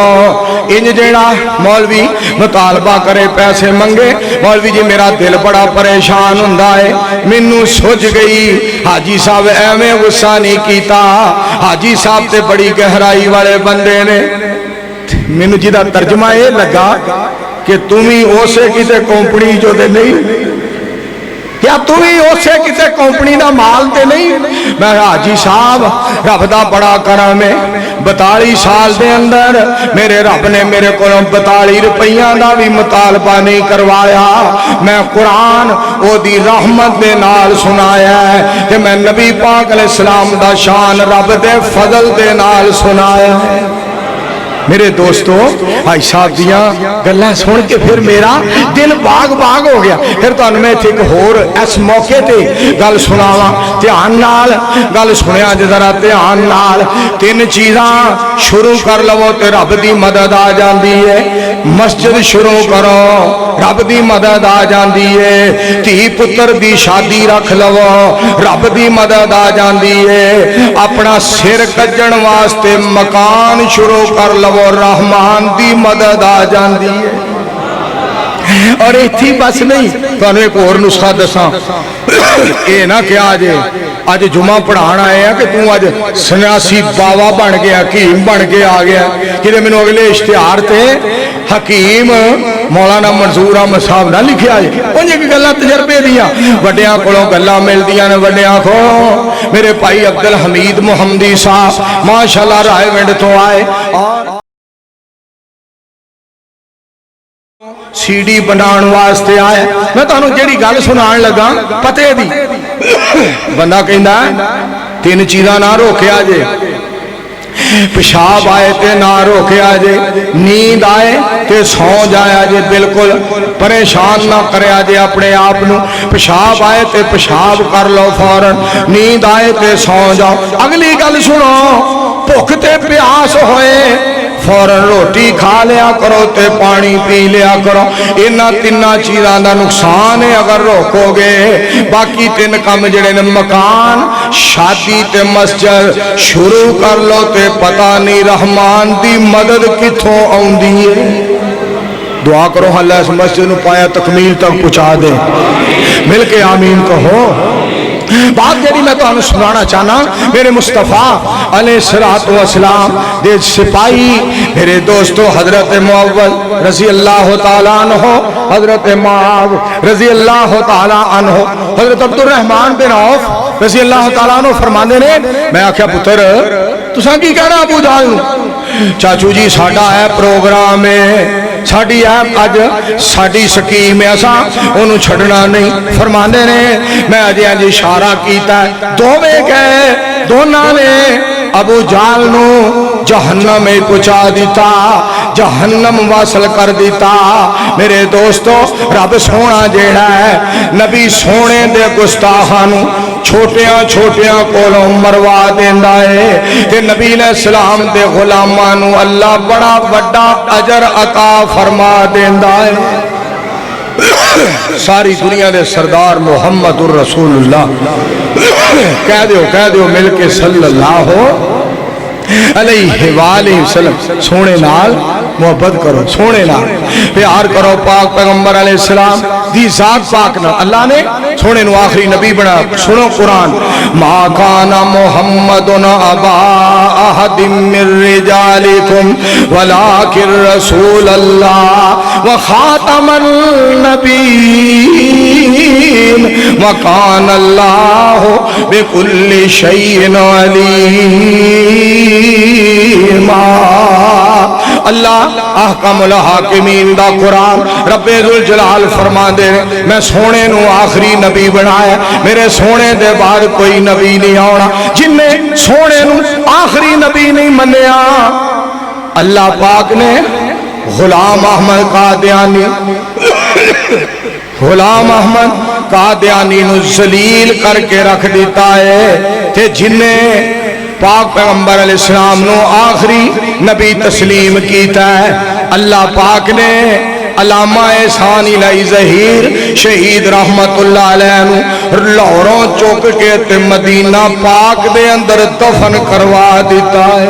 इंज जेड़ा मौलवी मुतालबा करे पैसे मंगे, मौलवी जी मेरा दिल बड़ा परेशान हुंदा है, मैनू सुझ गई हाजी साहब एवें गुस्सा नहीं कीता, हाजी साहब ते बड़ी गहराई वाले बंदे ने। मैनू जिहदा तर्जमा ये लगा कि तुम ही उसे किते कंपनी जो दे नहीं, क्या तू भी उसे किसी कंपनी का माल ते नहीं। मैं हाजी साहब रब दा बड़ा करम है, 42 साल दे अंदर मेरे रब ने मेरे को 42 रुपया का भी मुतालबा नहीं करवाया, मैं कुरान ओदी रहमत दे नाल सुनाया है ते मैं नबी पाक अलैहिस्सलाम दा शान रब दे फजल दे नाल सुनाया है। मेरे दोस्तों भाई साहब दियां गल्लां सुन के फिर मेरा दिल बाग बाग हो गया। फिर तुहानू मैं एक होर इस मौके ते गल सुनावा, ध्यान नाल गल सुनिया जे जरा ध्यान नाल। 3 चीज़ां शुरू कर लवो ते रब दी मदद आ जाती है। मस्जिद शुरू करो रब दी मदद आ जाती है, धी पुत्र दी शादी रख लवो रब दी मदद आ जाती है, अपना सिर कज्जण वास्ते मकान शुरू कर लवो रहमान दी मदद आ जाती है। और इतनी बस नहीं, तुहानू एक और नुस्खा दसा, ये ना क्या अज जुमा पढ़ाण आए हैं कि तू अज सन्यासी बाबा बन गया, हकीम बन के आ गया। कि मैनू अगले इश्तिहार ते हकीम मौलाना मंजूर अहमद साहब ना लिखिया है, उन्हें की गल्लां तजर्बे दियां वड्डियां कोलों गल्लां मिलदियां ने। वड्डियां को मेरे भाई अब्दुल हमीद मुहम्मदी साहब माशाअल्लाह रायविंड तो आए और सीडी बनाने वास्ते आया। मैं तुहानू जेड़ी गल सुनान लगा पते दी, बंदा कहंदा 3 चीज़ां ना रोकिया जे, पेशाब आए ते ना रोकिया जे, नींद आए ते सौ जाया जे, बिल्कुल परेशान ना करया जे अपने आप नू। पेशाब आए ते पेशाब कर लो फौरन, नींद आए ते सौ जाओ। अगली गल सुनो, भुख ते प्यास होए फौरन रोटी खा लिया करो ते पानी पी लिया करो। इन्हां 3 चीज़ों का नुकसान है अगर रोकोगे। बाकी 3 काम जिहड़े ने मकान शादी ते मस्जिद शुरू कर लो ते पता नहीं रहमान दी मदद कित्थों आउंदी है। दुआ करो अल्लाह इस मस्जिद नूं पाया तकमील तक पहुँचा दे, मिल के आमीन कहो। बात जी मैं तुहानू सुनाना चाहना, मेरे मुस्तफा अलैहिस्सलातु वस्सलाम दे सिपाही मेरे दोस्तों हजरत मुअव्वल रजी अल्लाह तआला अन्हु, हजरत मुआज रजी अल्लाह तआला अन्हु, हजरत अब्दुर्रहमान बिन औफ रजी अल्लाह तआला अन्हु फरमांदे ने, मैं आख्या पुत्र तुसां की कहना अबू जहल, चाचू जी साडा है प्रोग्राम है, साड़ी है अज साड़ी स्कीम है, असा उन्होंने छड़ना नहीं। फरमाने ने मैं अजे अज इशारा किया, दोवें गए, दोनों ने अबू जहल नू जहन्नम में पहुंचा दिता, जहन्नम वासल कर दिता। मेरे दोस्तों रब सोना जेड़ा है नबी सोने दे गुस्ताखां नू छोटिया छोटिया कोलों मरवा देंदा है ते नबी ने सलाम दे गुलामां नू अल्लाह बड़ा बड़ा अजर अता फरमा देंदा है। सारी दुनिया दे सरदार मुहम्मदुर रसूलुल्लाह कह दियो मिल के सल्लल्लाहु अलैहि वसल्लम, सोने नाल मोहब्बत करो, सोने नाल प्यार करो, पाक पैगंबर अलैहिस्सलाम दी जात पाक ना अल्लाह ने सोने नु आखिरी नबी बना। सुनो कुरान, मा काना मुहम्मदुन अबा अहदिम मिर रिजालिकुम वलाकिर रसूलल्लाह व खातमन नबीय्यीन व काना अल्लाहु बिकुल्लि शैइन अलीम। अल्लाह अहकमुल हाकिमीन दा कुरान रब्बे जुल जलाल फरमांदे ने, मैं सोने नु आखिरी नबी बनाया, मेरे सोने दे बाद कोई नबी नहीं आना। जिन्हें सोने नु आखिरी नबी नहीं मन्निया, अल्लाह पाक ने गुलाम अहमद कादियानी गुलाम अहमद कादियानी नु जलील करके रख दिता है। ते जिन्हें पाक पैगंबर अलैहिस्सलाम नो आखिरी नबी तस्लीम कीता है, अल्लाह पाक ने علامہ احسان الہی ظہیر شہید رحمت اللہ علیہ نو لاہوروں چک کے تے مدینہ پاک دے اندر دفن کروا دیتا ہے.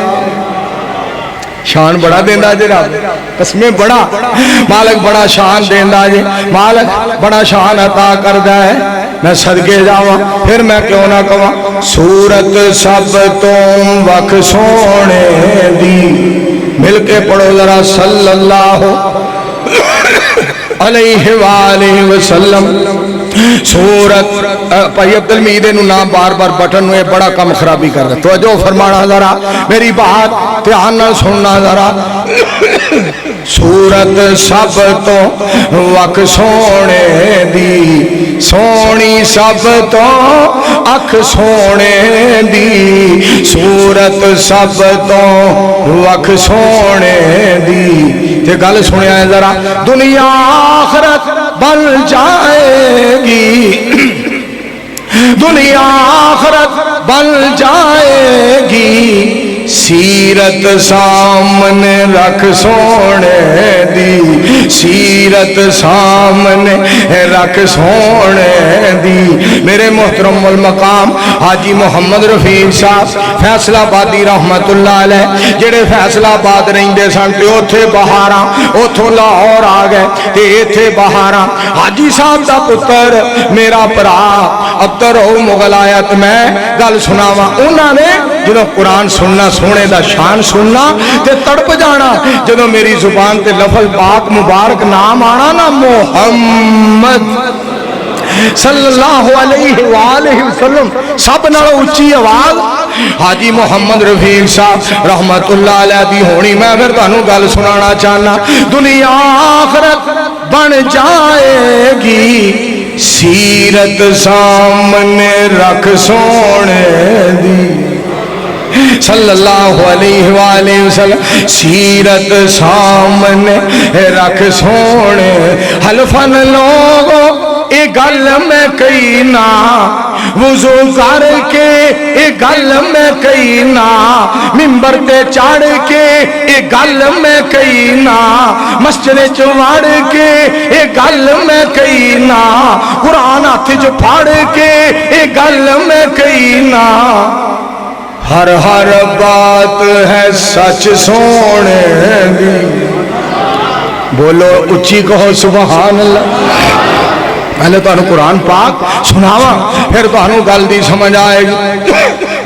شان بڑا دیندہ جی رب، قسمیں بڑا مالک بڑا شان دیندہ جی، مالک بڑا شان عطا کردہ ہے. میں صدقے جاواں پھر میں کیوں نہ کہاں صورت سب تو وق سونے دی، مل کے پڑھو ذرا صلی اللہ علیہ وآلہ وسلم. سورت بھائی عبدالمید نو نام بار بار بٹن نو بڑا کم خرابی کر رہا. توجہ فرمانا ذرا میری بات دھیان نہ سننا ذرا. سورت سب تو وق سونے دی، سونی سب تو اکھ سونے دی، سورت سب تو وق سونے دی. تے گل سنیا ہے ذرا، دنیا آخرت بن جائے گی، دنیا آخرت بن جائے گی، سیرت سامنے رکھ سونے دی، سیرت سامنے رکھ سونے دی. میرے محترم المقام حاجی محمد رفیق صاحب فیصلہ آبادی رحمت اللہ علیہ جڑے فیصلہ آباد رہندے سن تے اوتھے بہاراں اوتھوں لاہور آ گئے تے ایتھے بہاراں. حاجی صاحب دا پتر میرا بھرا عبدالرؤف مغل آیا تے میں گل سناواں. انہاں نے جدوں قرآن سننا سونے دا شان سننا تے تڑپ جانا جدوں میری زبان تے لفظ پاک مبارک نام آنا نا محمد صلی اللہ علیہ وآلہ وسلم سب نالوں اچھی آواز حاجی محمد رفیق صاحب رحمت اللہ علیہ دی ہونی. میں پھر تانوں گل سنانا چاہنا، دنیا آخرت بن جائے گی، سیرت سامنے رکھ سونے دی صلی اللہ علیہ وآلہ وسلم، سیرت سامنے رکھ سونے. حلفن لوگوں اے گل میں کہنا، وضو کر کے اے گل میں کہنا، منبر تے چڑھ کے اے گل میں کہنا، مسجد چوڑ کے اے گل میں کہنا، قرآن ہاتھ چ پھڑ کے اے گل میں کہنا. ہر ہر بات ہے سچ سونے دی. بولو اچھی کہو سبحان اللہ. پہلے تو انہوں قرآن پاک سناوا پھر تو انہوں گل دی سمجھ آئے گی.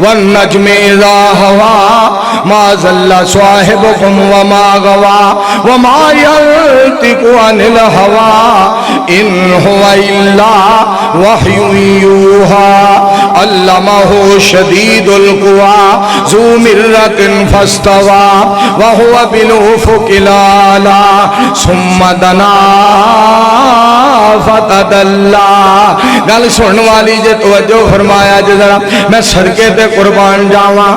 وَالنَّجْمِ إِذَا هَوَى مَا ضَلَّ صَاحِبُكُمْ وَمَا غَوَى وَمَا يَنطِقُ عَنِ الْهَوَى إِنْ هُوَ إِلَّا وَحْيٌ يُوحَى عَلَّمَهُ شَدِيدُ الْقُوَى ذُو مِرَّةٍ فَاسْتَوَى وَهُوَ بِالْأُفُقِ الْأَعْلَى ثُمَّ دَنَا فتدلّا. گل سننے والی جے توجہ فرمایا جے ذرا میں صدقے تے قربان جاواں.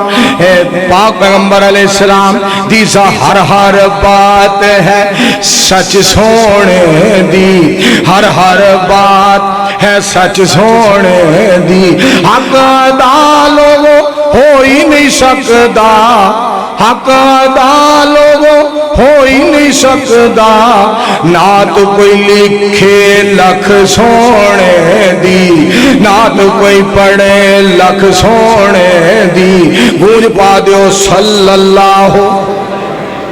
پاک پیغمبر علیہ السلام دی ہر ہر بات ہے سچ سونے دی، ہر ہر بات ہے سچ سونے دی. حق ادا لوگوں ہو ہی نہیں سکدا، حق ادا لوگوں ہو ہی نہیں سکدا، نعت کوئی لکھے لکھ سونے دی، نعت کوئی پڑھے لکھ سونے دی. گونج پا دیو صلی اللہ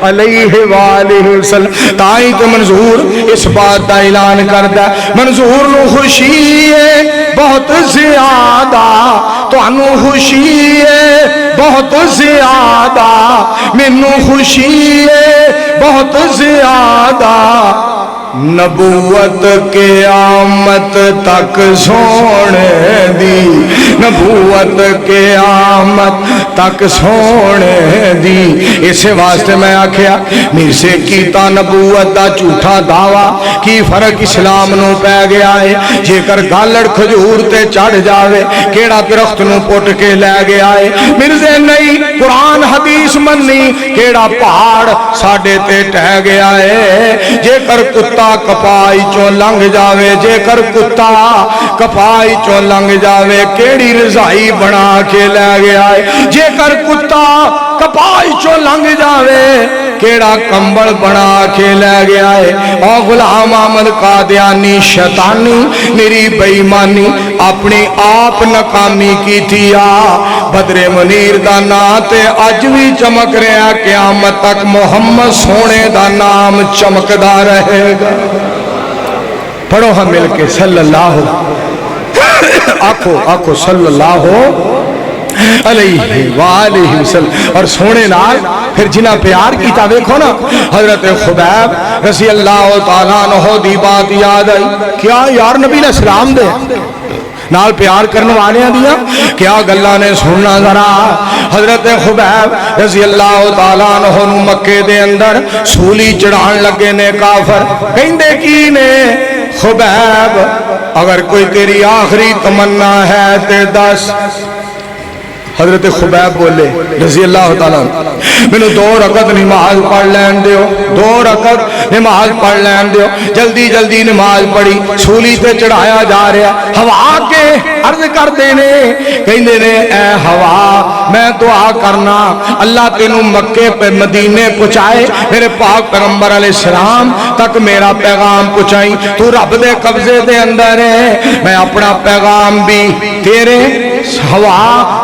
علیہ وآلہ وسلم. تائیں تو منظور اس بات دا اعلان کردہ منظور نو خوشی ہے بہت زیادہ، تو انو خوشی ہے بہت زیادہ، منو خوشی ہے بہت زیادہ. نبوت قیامت تک سونے دی، نبوت قیامت تک سونے دی. اسے واسطے میں آکھیا میرے سے کیتا نبوت دا جھوٹا دعویٰ کی فرق اسلام نو پہ گیا ہے. جے کر گالڑ کھجور تے چڑھ جاوے کیڑا درخت نو پٹ کے لے گیا ہے. مرزے نہیں قرآن حدیث منی کیڑا پہاڑ ساڑے تے ٹہ گیا ہے. جے کر کتا کپائی چوں لنگ جاوے، جے کر کتا کپائی چوں لنگ جاوے کیڑی رضائی بنا کے لے گیا ہے. جے کر کتا کپائی چوں لنگ جاوے کیڑا کمبل بنا کے لے گیا ہے او غلام احمد قادیانی شیطانی میری بےایمانی اپنی آپ ناکامی کی تھیا بدر منیر دا نام تے اج بھی چمک رہا قیامت تک محمد سونے دا نام چمکدا رہے گا پڑھو ہم مل کے صلی اللہ آکھو صلی اللہ علیہ وآلہ وسلم اور سونے نال پھر جنہ پیار کیتا دیکھو نا حضرت خبیب رضی اللہ تعالیٰ عنہ دی بات یاد آئی کیا یار نبی علیہ السلام دے نال پیار کرنے والے دیا کیا گلہ نے سننا ذرا حضرت خبیب رضی اللہ تعالیٰ عنہ مکے دے اندر سولی چڑھان لگے نے کافر کہندے کی نے خبیب اگر کوئی تیری آخری تمنا ہے تے دس حضرت خبیب بولے رضی اللہ تعالیٰ میں نے 2 رکعت نماز پڑھ لین دیو 2 رکعت نماز پڑھ لین دیو جلدی جلدی نماز پڑھی سولی تے چڑھایا جا رہا ہوا کے عرض کر دینے کہندے نے اے ہوا میں دعا کرنا اللہ تینوں مکے پہ مدینے پہنچائے میرے پاک پیغمبر علیہ السلام تک میرا پیغام پہنچائی تو رب دے قبضے دے اندر ہے میں اپنا پیغام بھی تیرے ہوا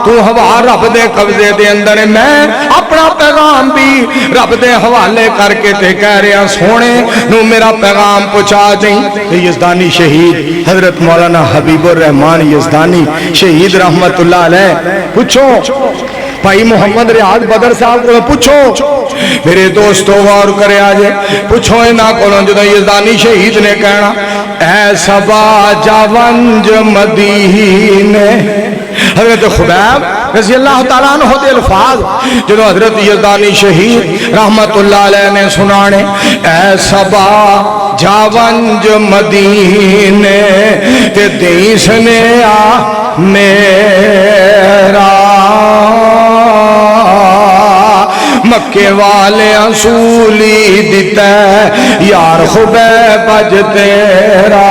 تو ہوا رب دے قبضے دے اندر ہے میں اپنا پیغام بھی رب دے حوالے کر کے تے کہہ رہا سونے نو میرا پیغام پہنچا دیں یزدانی شہید حضرت مولانا حبیب الرحمان یزدانی شہید رحمت اللہ علیہ پوچھو بھائی محمد ریاض بدر صاحب کو پوچھو میرے دوستو غور کرے آجے پوچھو اینا کولوں جدو یزدانی شہید نے کہنا اے سبا جاونج مدینے حضرت خبیب رضی اللہ تعالیٰ عنہ دے الفاظ جنہوں حضرت یزدانی شہید رحمت اللہ علیہ نے سنانے اے سبا جاونج مدینے تے دیس نے آ میرا مکے والے انسولی دیتا ہے یار خبیب اج تیرا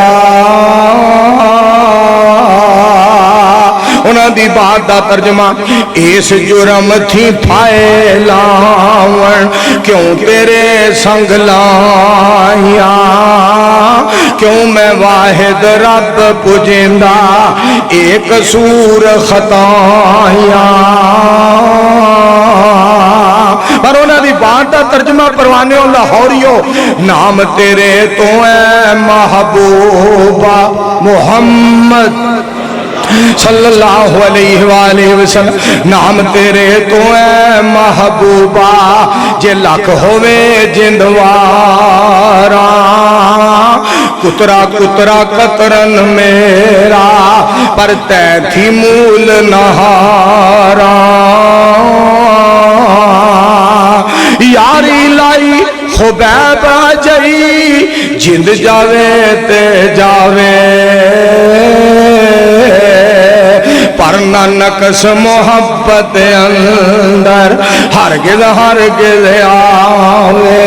انہاں دی بات دا ترجمہ اس جرم تھی پھیلاون کیوں تیرے سنگ لائیاں کیوں میں واحد رب پجندہ ایک سور خطائیاں پر انہاں دی بات دا ترجمہ پروانے لاہوریو نام تیرے تو اے محبوبہ محمد صلی اللہ علیہ وآلہ وسلم نام تیرے تو اے محبوبہ جے لکھ ہوئے جندوارا کترا کترا قطرن میرا پر تے تھی مول نہارا یاری لائی خبیب جائی جند جاوے تے جاوے پر نہ نقص محبت اندر ہرگز ہرگز آوے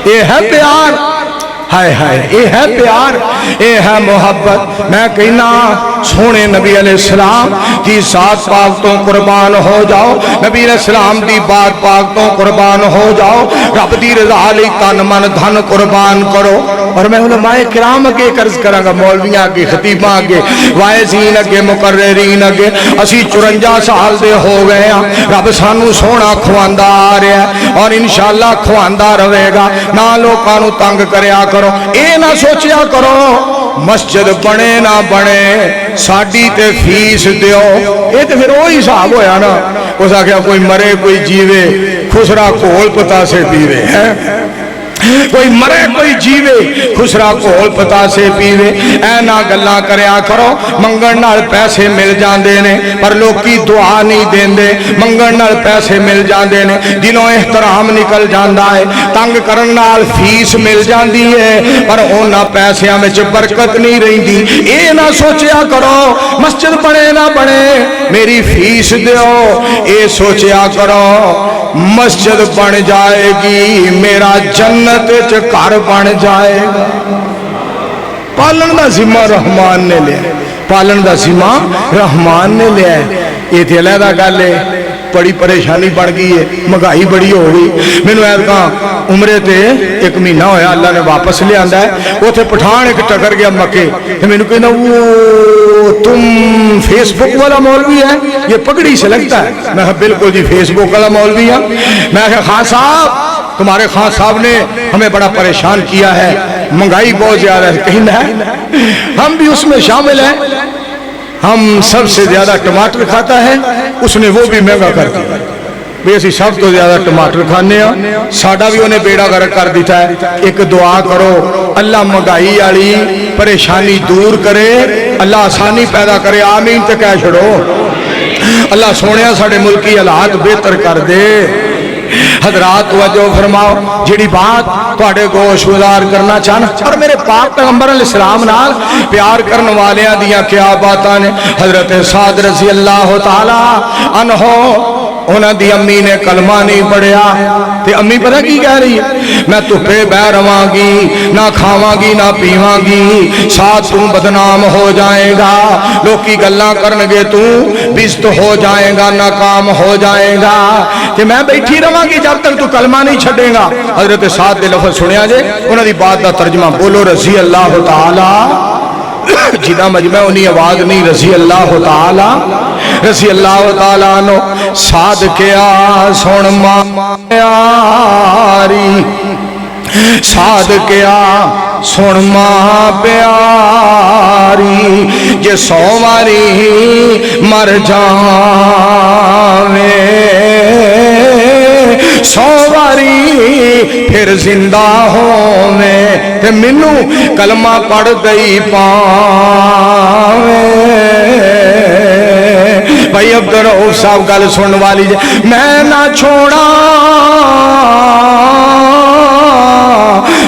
یہ ہے پیار ہائے ہائے یہ ہے پیار یہ ہے محبت میں کہنا سونے نبی علیہ السلام کی ذات پاک تو قربان ہو جاؤ نبی علیہ السلام دی بات پاک تو قربان ہو جاؤ رب دی رضا لئی تن من دھن قربان کرو اور میں علماء کرام اگے قرض کراں گا مولویاں اگے خطیباں اگے واعظین اگے مقررین اگے اسی 54 سال دے ہو گئے ہیں رب سانو سونا کھواندا آ رہا ہے اور انشاءاللہ کھواندا رہے گا نہ لوکاں نو تنگ کریا کرو اے نہ سوچیا کرو مسجد بنے نہ بنے ساڈی تے فیس دیو اے تے پھر وہی حساب ہویا نا اس آخیا کوئی مرے کوئی جیوے خسرا کول پتا سے پیوے ہے کوئی مرے کوئی جیوے خسرا کول پتا سے پیوے اے نہ گلاں کریا کرو منگن نال پیسے مل جاندے نے پر لوکی دعا نہیں دیندے منگن نال پیسے مل جاندے نے دنوں احترام نکل جاندا ہے تنگ کرن نال فیس مل جاندی ہے پر انہاں پیسیاں وچ برکت نہیں رہندی اے نہ سوچیا کرو مسجد بنے نہ بنے میری فیس دیو اے سوچیا کرو مسجد بن جائے گی میرا جنت گھر بن جائے گا پالن دا ذمہ رحمان نے لیا पालन का जिम्मा रहमान ने लिया है। ये तो अलहदा गल है, बड़ी परेशानी बन गई है, महंगाई बड़ी हो गई। मैनू ऐसा उमरे ते एक महीना होया अल्लाह ने वापस लिया है, उथे पठान एक टकर गया मक्के, मैनू कहना वो तुम फेसबुक वाला मौलवी है, ये पगड़ी से लगता है। मैं बिल्कुल जी फेसबुक वाला मौलवी है। मैं खान साहब तुम्हारे खान साहब ने हमें बड़ा परेशान किया है, महंगाई बहुत ज्यादा है। कहना है हम भी उसमें शामिल हैं, हम सबसे ज्यादा टमाटर खाता है, उसने वो भी महंगा कर दिया भी असी सब तो ज्यादा टमाटर खाने, साडा भी उन्हें बेड़ा गर्क कर दिता है। एक दुआ करो अल्लाह महंगाई वाली परेशानी दूर करे, अल्लाह आसानी पैदा करे, आमीन ते कह छोड़ो। अल्लाह सोने साडे मुल्क की हालात बेहतर कर दे। हजरात तवज्जो फरमाओ, जिहड़ी बात तुहाडे गोश गुजार करना चाहना और मेरे पाक पैगंबर अलैहिस्सलाम नाल प्यार करने वालियां दियां क्या बातां ने। हजरत साद रज़ी अल्लाह तआला अन्हो उन्हां दी अम्मी ने कलमा नहीं पढ़िया ते अम्मी पता की कह रही है, मैं धुप्पे बह रवांगी, ना खावांगी ना पीवांगी, साथ तू बदनाम हो जाएगा, लोकी गल्लां करनगे तू बिस्त हो जाएगा, नाकाम हो जाएगा, कि मैं बैठी रवांगी जब तक तू कलमा नहीं छड़ेगा। हजरत साद दे लफ्ज़ सुनिया जे, उन्हां दी बात दा तर्जमा बोलो रज़ी अल्लाह तआला, जिदा मजमा उन्हीं आवाज नहीं रज़ी अल्लाह तआला, रज़ी अल्लाह तआला नो साद क्या सुन प्यारी, साद क्या सुन मां प्यारी, जे 100 वारी मर जावे 100 वारी फिर जिंदा होवे, ते मैनू कलमा पढ़ दई पावे। भाई अब्दुल रऊफ साहब गल सुन वाली जे, मैं ना छोड़ा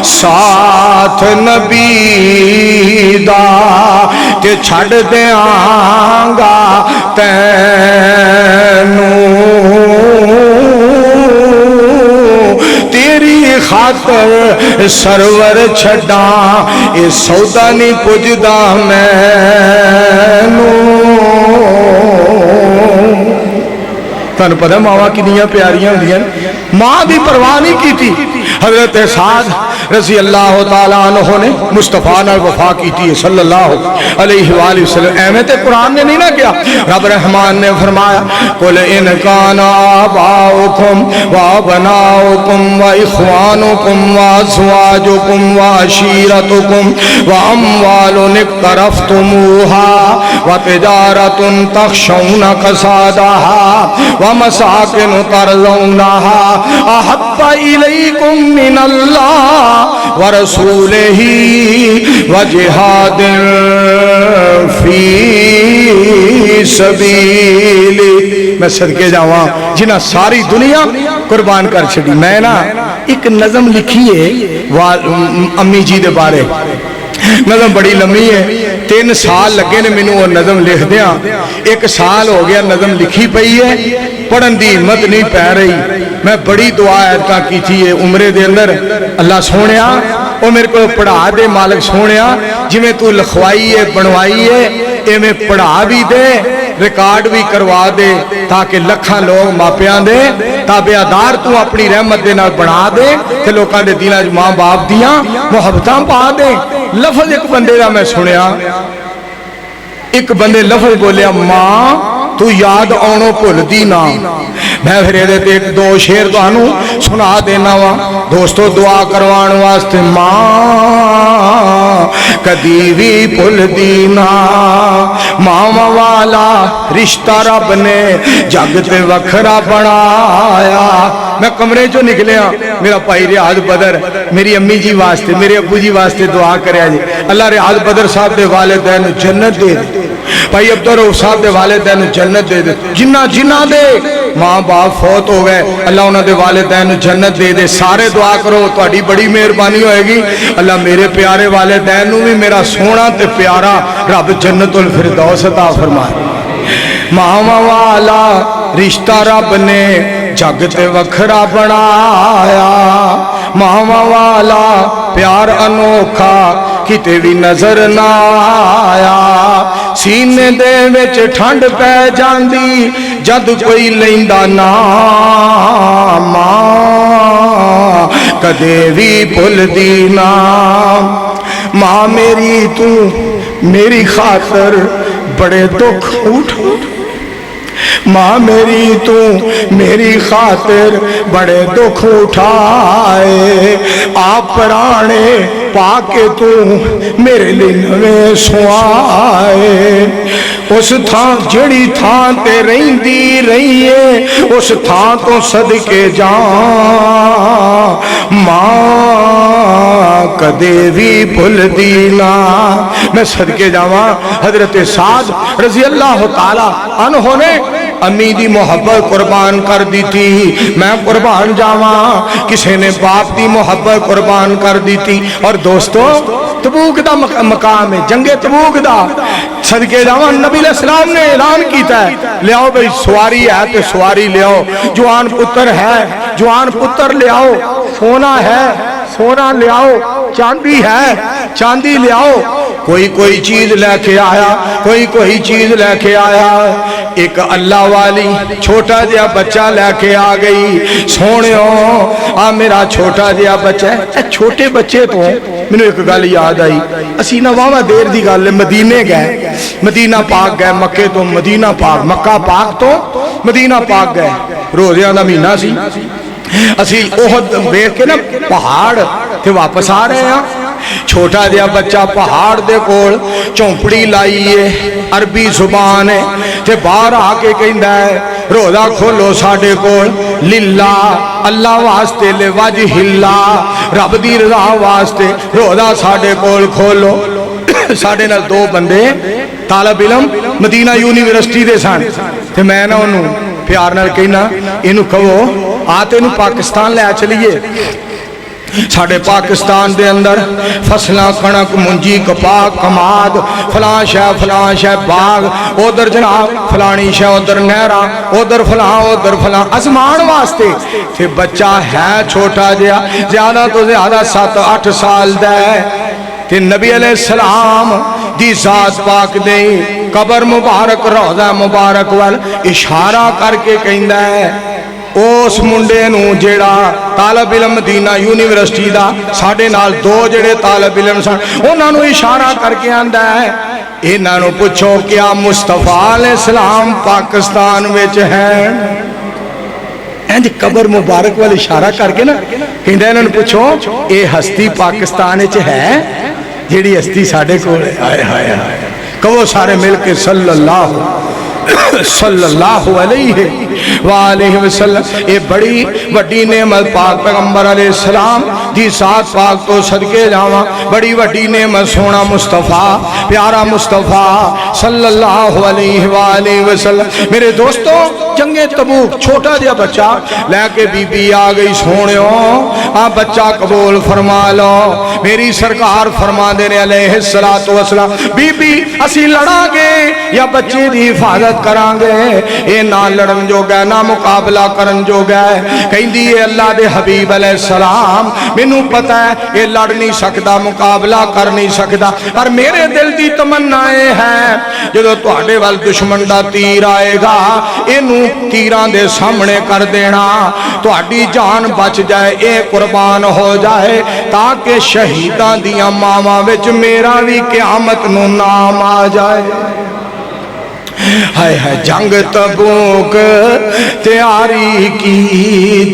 साथ नबी दा, ते छड़ देंगा तैनू, तेरी खातर सरवर छड़ा, ये सौदा नहीं पुजदा मैनू। तुहानू पता मावां कितनियां प्यारियां होंदियां, मां की परवाह नहीं की थी। हजरत साद रज़ी अल्लाह तआला अन्हु ने मुस्तफा नाल वफा की थी सल्लल्लाहु अलैहि वसल्लम। एवें ते कुरान ने नहीं ना किया, रब रहमान ने फरमाया कुल इन काना आबाउकुम व अबनाउकुम व इख्वानुकुम व अज़वाजुकुम व अशीरतुकुम व अम्वालुन इक़्तरफ़्तुमूहा व तिजारतुन तख़शौना कसादहा व मसाकिन तरज़ौनहा अहब्बा इलैकुम मिनल्लाह व रसूलिही व जिहादिन फी सबीली। मैं सदके जावां जिन्हां सारी दुनिया कुर्बान कर छड़ी। मैं ना एक नज़म लिखी है अम्मी जी दे बारे, नज़म बड़ी लम्मी है, 3 साल लगे ने मैनू वो नज़म लिख दिया, 1 साल हो गया नज़म लिखी पई है, पढ़न की हिम्मत नहीं पै रही। मैं बड़ी दुआ ऐसा की थी उमरे दे अंदर, अल्लाह सोनिया वो मेरे को पढ़ा दे, मालिक सोनिया जिवें तू लिखवाई है बनवाई है इवें पढ़ा भी दे, रिकॉर्ड भी करवा दे, ताकि लखां लोग मापियां दे ताबेदार तू अपनी रहमत दे नाल बना दे, ते लोकां दे दिलां च मां बाप दियां मुहब्बतां पा दे। लफज एक बंदे दा मैं सुनिया, एक बंदे लफज बोलिया मां तू याद आउणों भुलदी ना। मैं फिर ये 1-2 शेर तुहानू सुना देना वा दोस्तों दुआ करवाण वास्ते। मां कदी भी भुलदी ना, मावा वाला रिश्ता रब ने जग ते वखरा बनाया। मैं कमरे चो निकलिया, मेरा भाई रियाज बदर मेरी अम्मी जी वास्ते मेरे अबू जी वास्ते दुआ करे जी, अल्लाह रियाज बदर साहब के वालिदैन जन्नत दे दे, भाई अब्दुल रऊफ साहब के वालिदैन जन्नत दे दे, जिन्ना जिन्ना दे मां बाप फौत हो गए अल्लाह उन्होंने वालिदैन जन्नत दे दे। सारे दुआ करो, तुहाडी बड़ी मेहरबानी होएगी, अल्लाह मेरे प्यारे वालिदैन भी मेरा सोहना ते प्यारा रब जन्नतुल फिरदौस अता फरमाए। मावा वाला रिश्ता रब ने जग ते वखरा बनाया, मावा वाला प्यार अनोखा किते भी नजर ना आया। सीने दे विच ठंड पै जांदी जद कोई लैंदा नाम, मां कदे भी भुलदी ना। मां मेरी तू मेरी खातर बड़े दुख उठा, मां मेरी तू मेरी खातिर बड़े दुख उठाए। आप प्राणे पाके तू मेरे लिए नवे सुआए। उस थां जड़ी थां ते रहिंदी रही है उस थां तो सदके जा। मां कदे भी भुलदी ना। मैं सदके जावा हजरत साद रजी अल्लाह तआला अन्हु ने अम्मी दी मोहब्बत कुर्बान कर दी थी। मैं कुर्बान जावा किसी ने बाप दी मोहब्बत कुर्बान कर दी थी। और दोस्तों तबूक दा मकाम है, जंगे तबूक दा सदके जावा नबी अलैहिस्सलाम ने ऐलान किया है ले आओ भाई सवारी है तो सवारी ले आओ, जवान पुत्र है जवान पुत्र ले आओ, सोना है सोना ले आओ, चांदी है चांदी ले आओ। कोई कोई चीज लेके आया, कोई कोई चीज लेके आया। एक अल्लाह वाली छोटा जिहा बच्चा लेके आ गई। सोहणियो आ मेरा छोटा जिहा बच्चा है। छोटे बच्चे तो मैनू एक गल याद आई, असी ना वावा देर दी गल मदीने गए, मदीना पाक गए, मक्के तो मदीना पाक, मक्का पाक तो मदीना पाक गए। रोज़ियां दा महीना सी, असी ओहद वेख के ना पहाड़ ते वापस आ रहे हैं। छोटा जिहा बच्चा पहाड़ दे कोल झोंपड़ी लाई है, अरबी जुबान है ते बाहर आके कहंदा है रोज़ा खोलो साडे कोल, लिल्ला अल्लाह वास्ते, ले वजहिल्ला रब दी रज़ा वास्ते रोज़ा साडे कोल खोलो। साडे नाल दो बंदे तालब इलम मदीना यूनिवर्सिटी दे सन ते मैं ना उन्होंने प्यार नाल कहना इनू कहो आ तेनू पाकिस्तान लै चलीए। साढ़े पाकिस्तान दे अंदर फसलां कणक मुंजी कपाह कमाद फलां शह बाग, उधर जनाब फलानी शह, उधर नहरा, उधर फलां आजमान वास्ते। ते बच्चा है छोटा जिहा, ज्यादा तो ज्यादा 7-8 साल दा है। ते नबी अलैहिस्सलाम दी जात पाक दे कबर मुबारक रोज़ा मुबारक वाल इशारा करके कहंदा है उस मुंडे नू जेड़ा तालब इलम मदीना यूनिवर्सिटी दा साडे नाल दो जेड़े तालब इलम सन उन्हां नू इशारा करके आंदा है इन्हां नू पुछो क्या मुस्तफा अलैहिस्सलाम पाकिस्तान विच है। इंज कबर मुबारक वाल इशारा करके ना कहंदा इन्हां नू पुछो ये हस्ती पाकिस्तान विच है जेड़ी हस्ती साडे कोल है। हाय हाय हाय कहो सारे मिल के सल्लल्लाहु अलैहि वसल्लम। ये बड़ी वड्डी नेमत पाक पैगंबर अलैहिस्सलाम दी साथ पाक तो सदके जावा। बड़ी वड्डी नेमत सोना मुस्तफा प्यारा मुस्तफा सल्लल्लाहु अलैहि वसल्लम। मेरे दोस्तों जंगे तबूक छोटा जिहा बच्चा लैके बीबी आ गई। सोहणियो आ बच्चा कबूल फरमा लो। मेरी सरकार फरमा दे ने अलैहिस्सलातु वस्सलाम बीबी असी लड़ांगे या बच्चे दी हिफाजत करांगे। ये ना लड़न जोगा ना मुकाबला करन जोगा है। कहंदी है अल्लाह दे हबीब अलैहिस्सलाम मैनू पता है ये लड़ नहीं सकता मुकाबला कर नहीं सकता, पर मेरे दिल की तमन्ना है जो तुहाडे वल दुश्मन दा तीर आएगा इनू तीरां दे सामने कर देना, तुहाडी जान बच जाए, ये कुर्बान हो जाए ताकि शहीदां दियां मावां विच मेरा भी क़यामत नू नाम आ जाए। हाय हाय जंग तबूक तैयारी की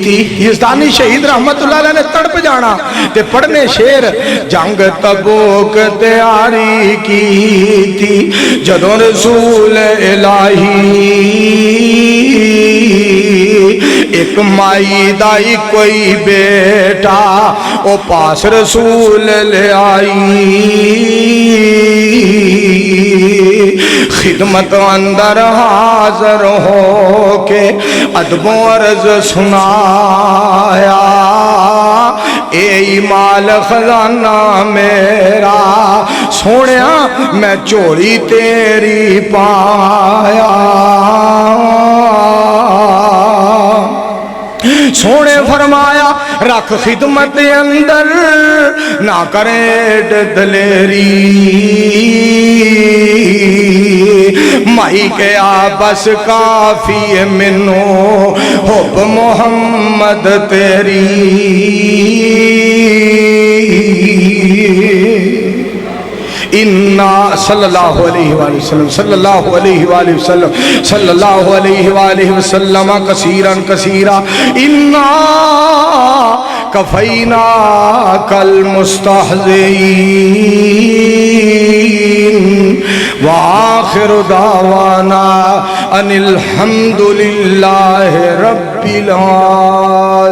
थी। हिस्तानी शहीद रहमतुल्लाह अलैह ने तड़प जाना ते पढ़ने शेर जंग तबूक तैयारी की थी जदों रसूल इलाही एक माई दा कोई बेटा ओ पास रसूल ले आई। खिदमत अंदर हाजर हो के अदबो अर्ज सुनाया ए माल खजाना मेरा सोनिया मैं चोरी तेरी पाया। सोने फरमाया رکھ خدمت اندر نہ کرے دلیری مائی کے آبس کافی ہے منو حب محمد تیری صلی اللہ علیہ وآلہ وسلم صلی اللہ علیہ وآلہ وسلم صلی اللہ علیہ وآلہ وسلم کثیراً کثیرا انا کفینا کل مستحزین وآخر دعوانا ان الحمد للہ رب العالمین.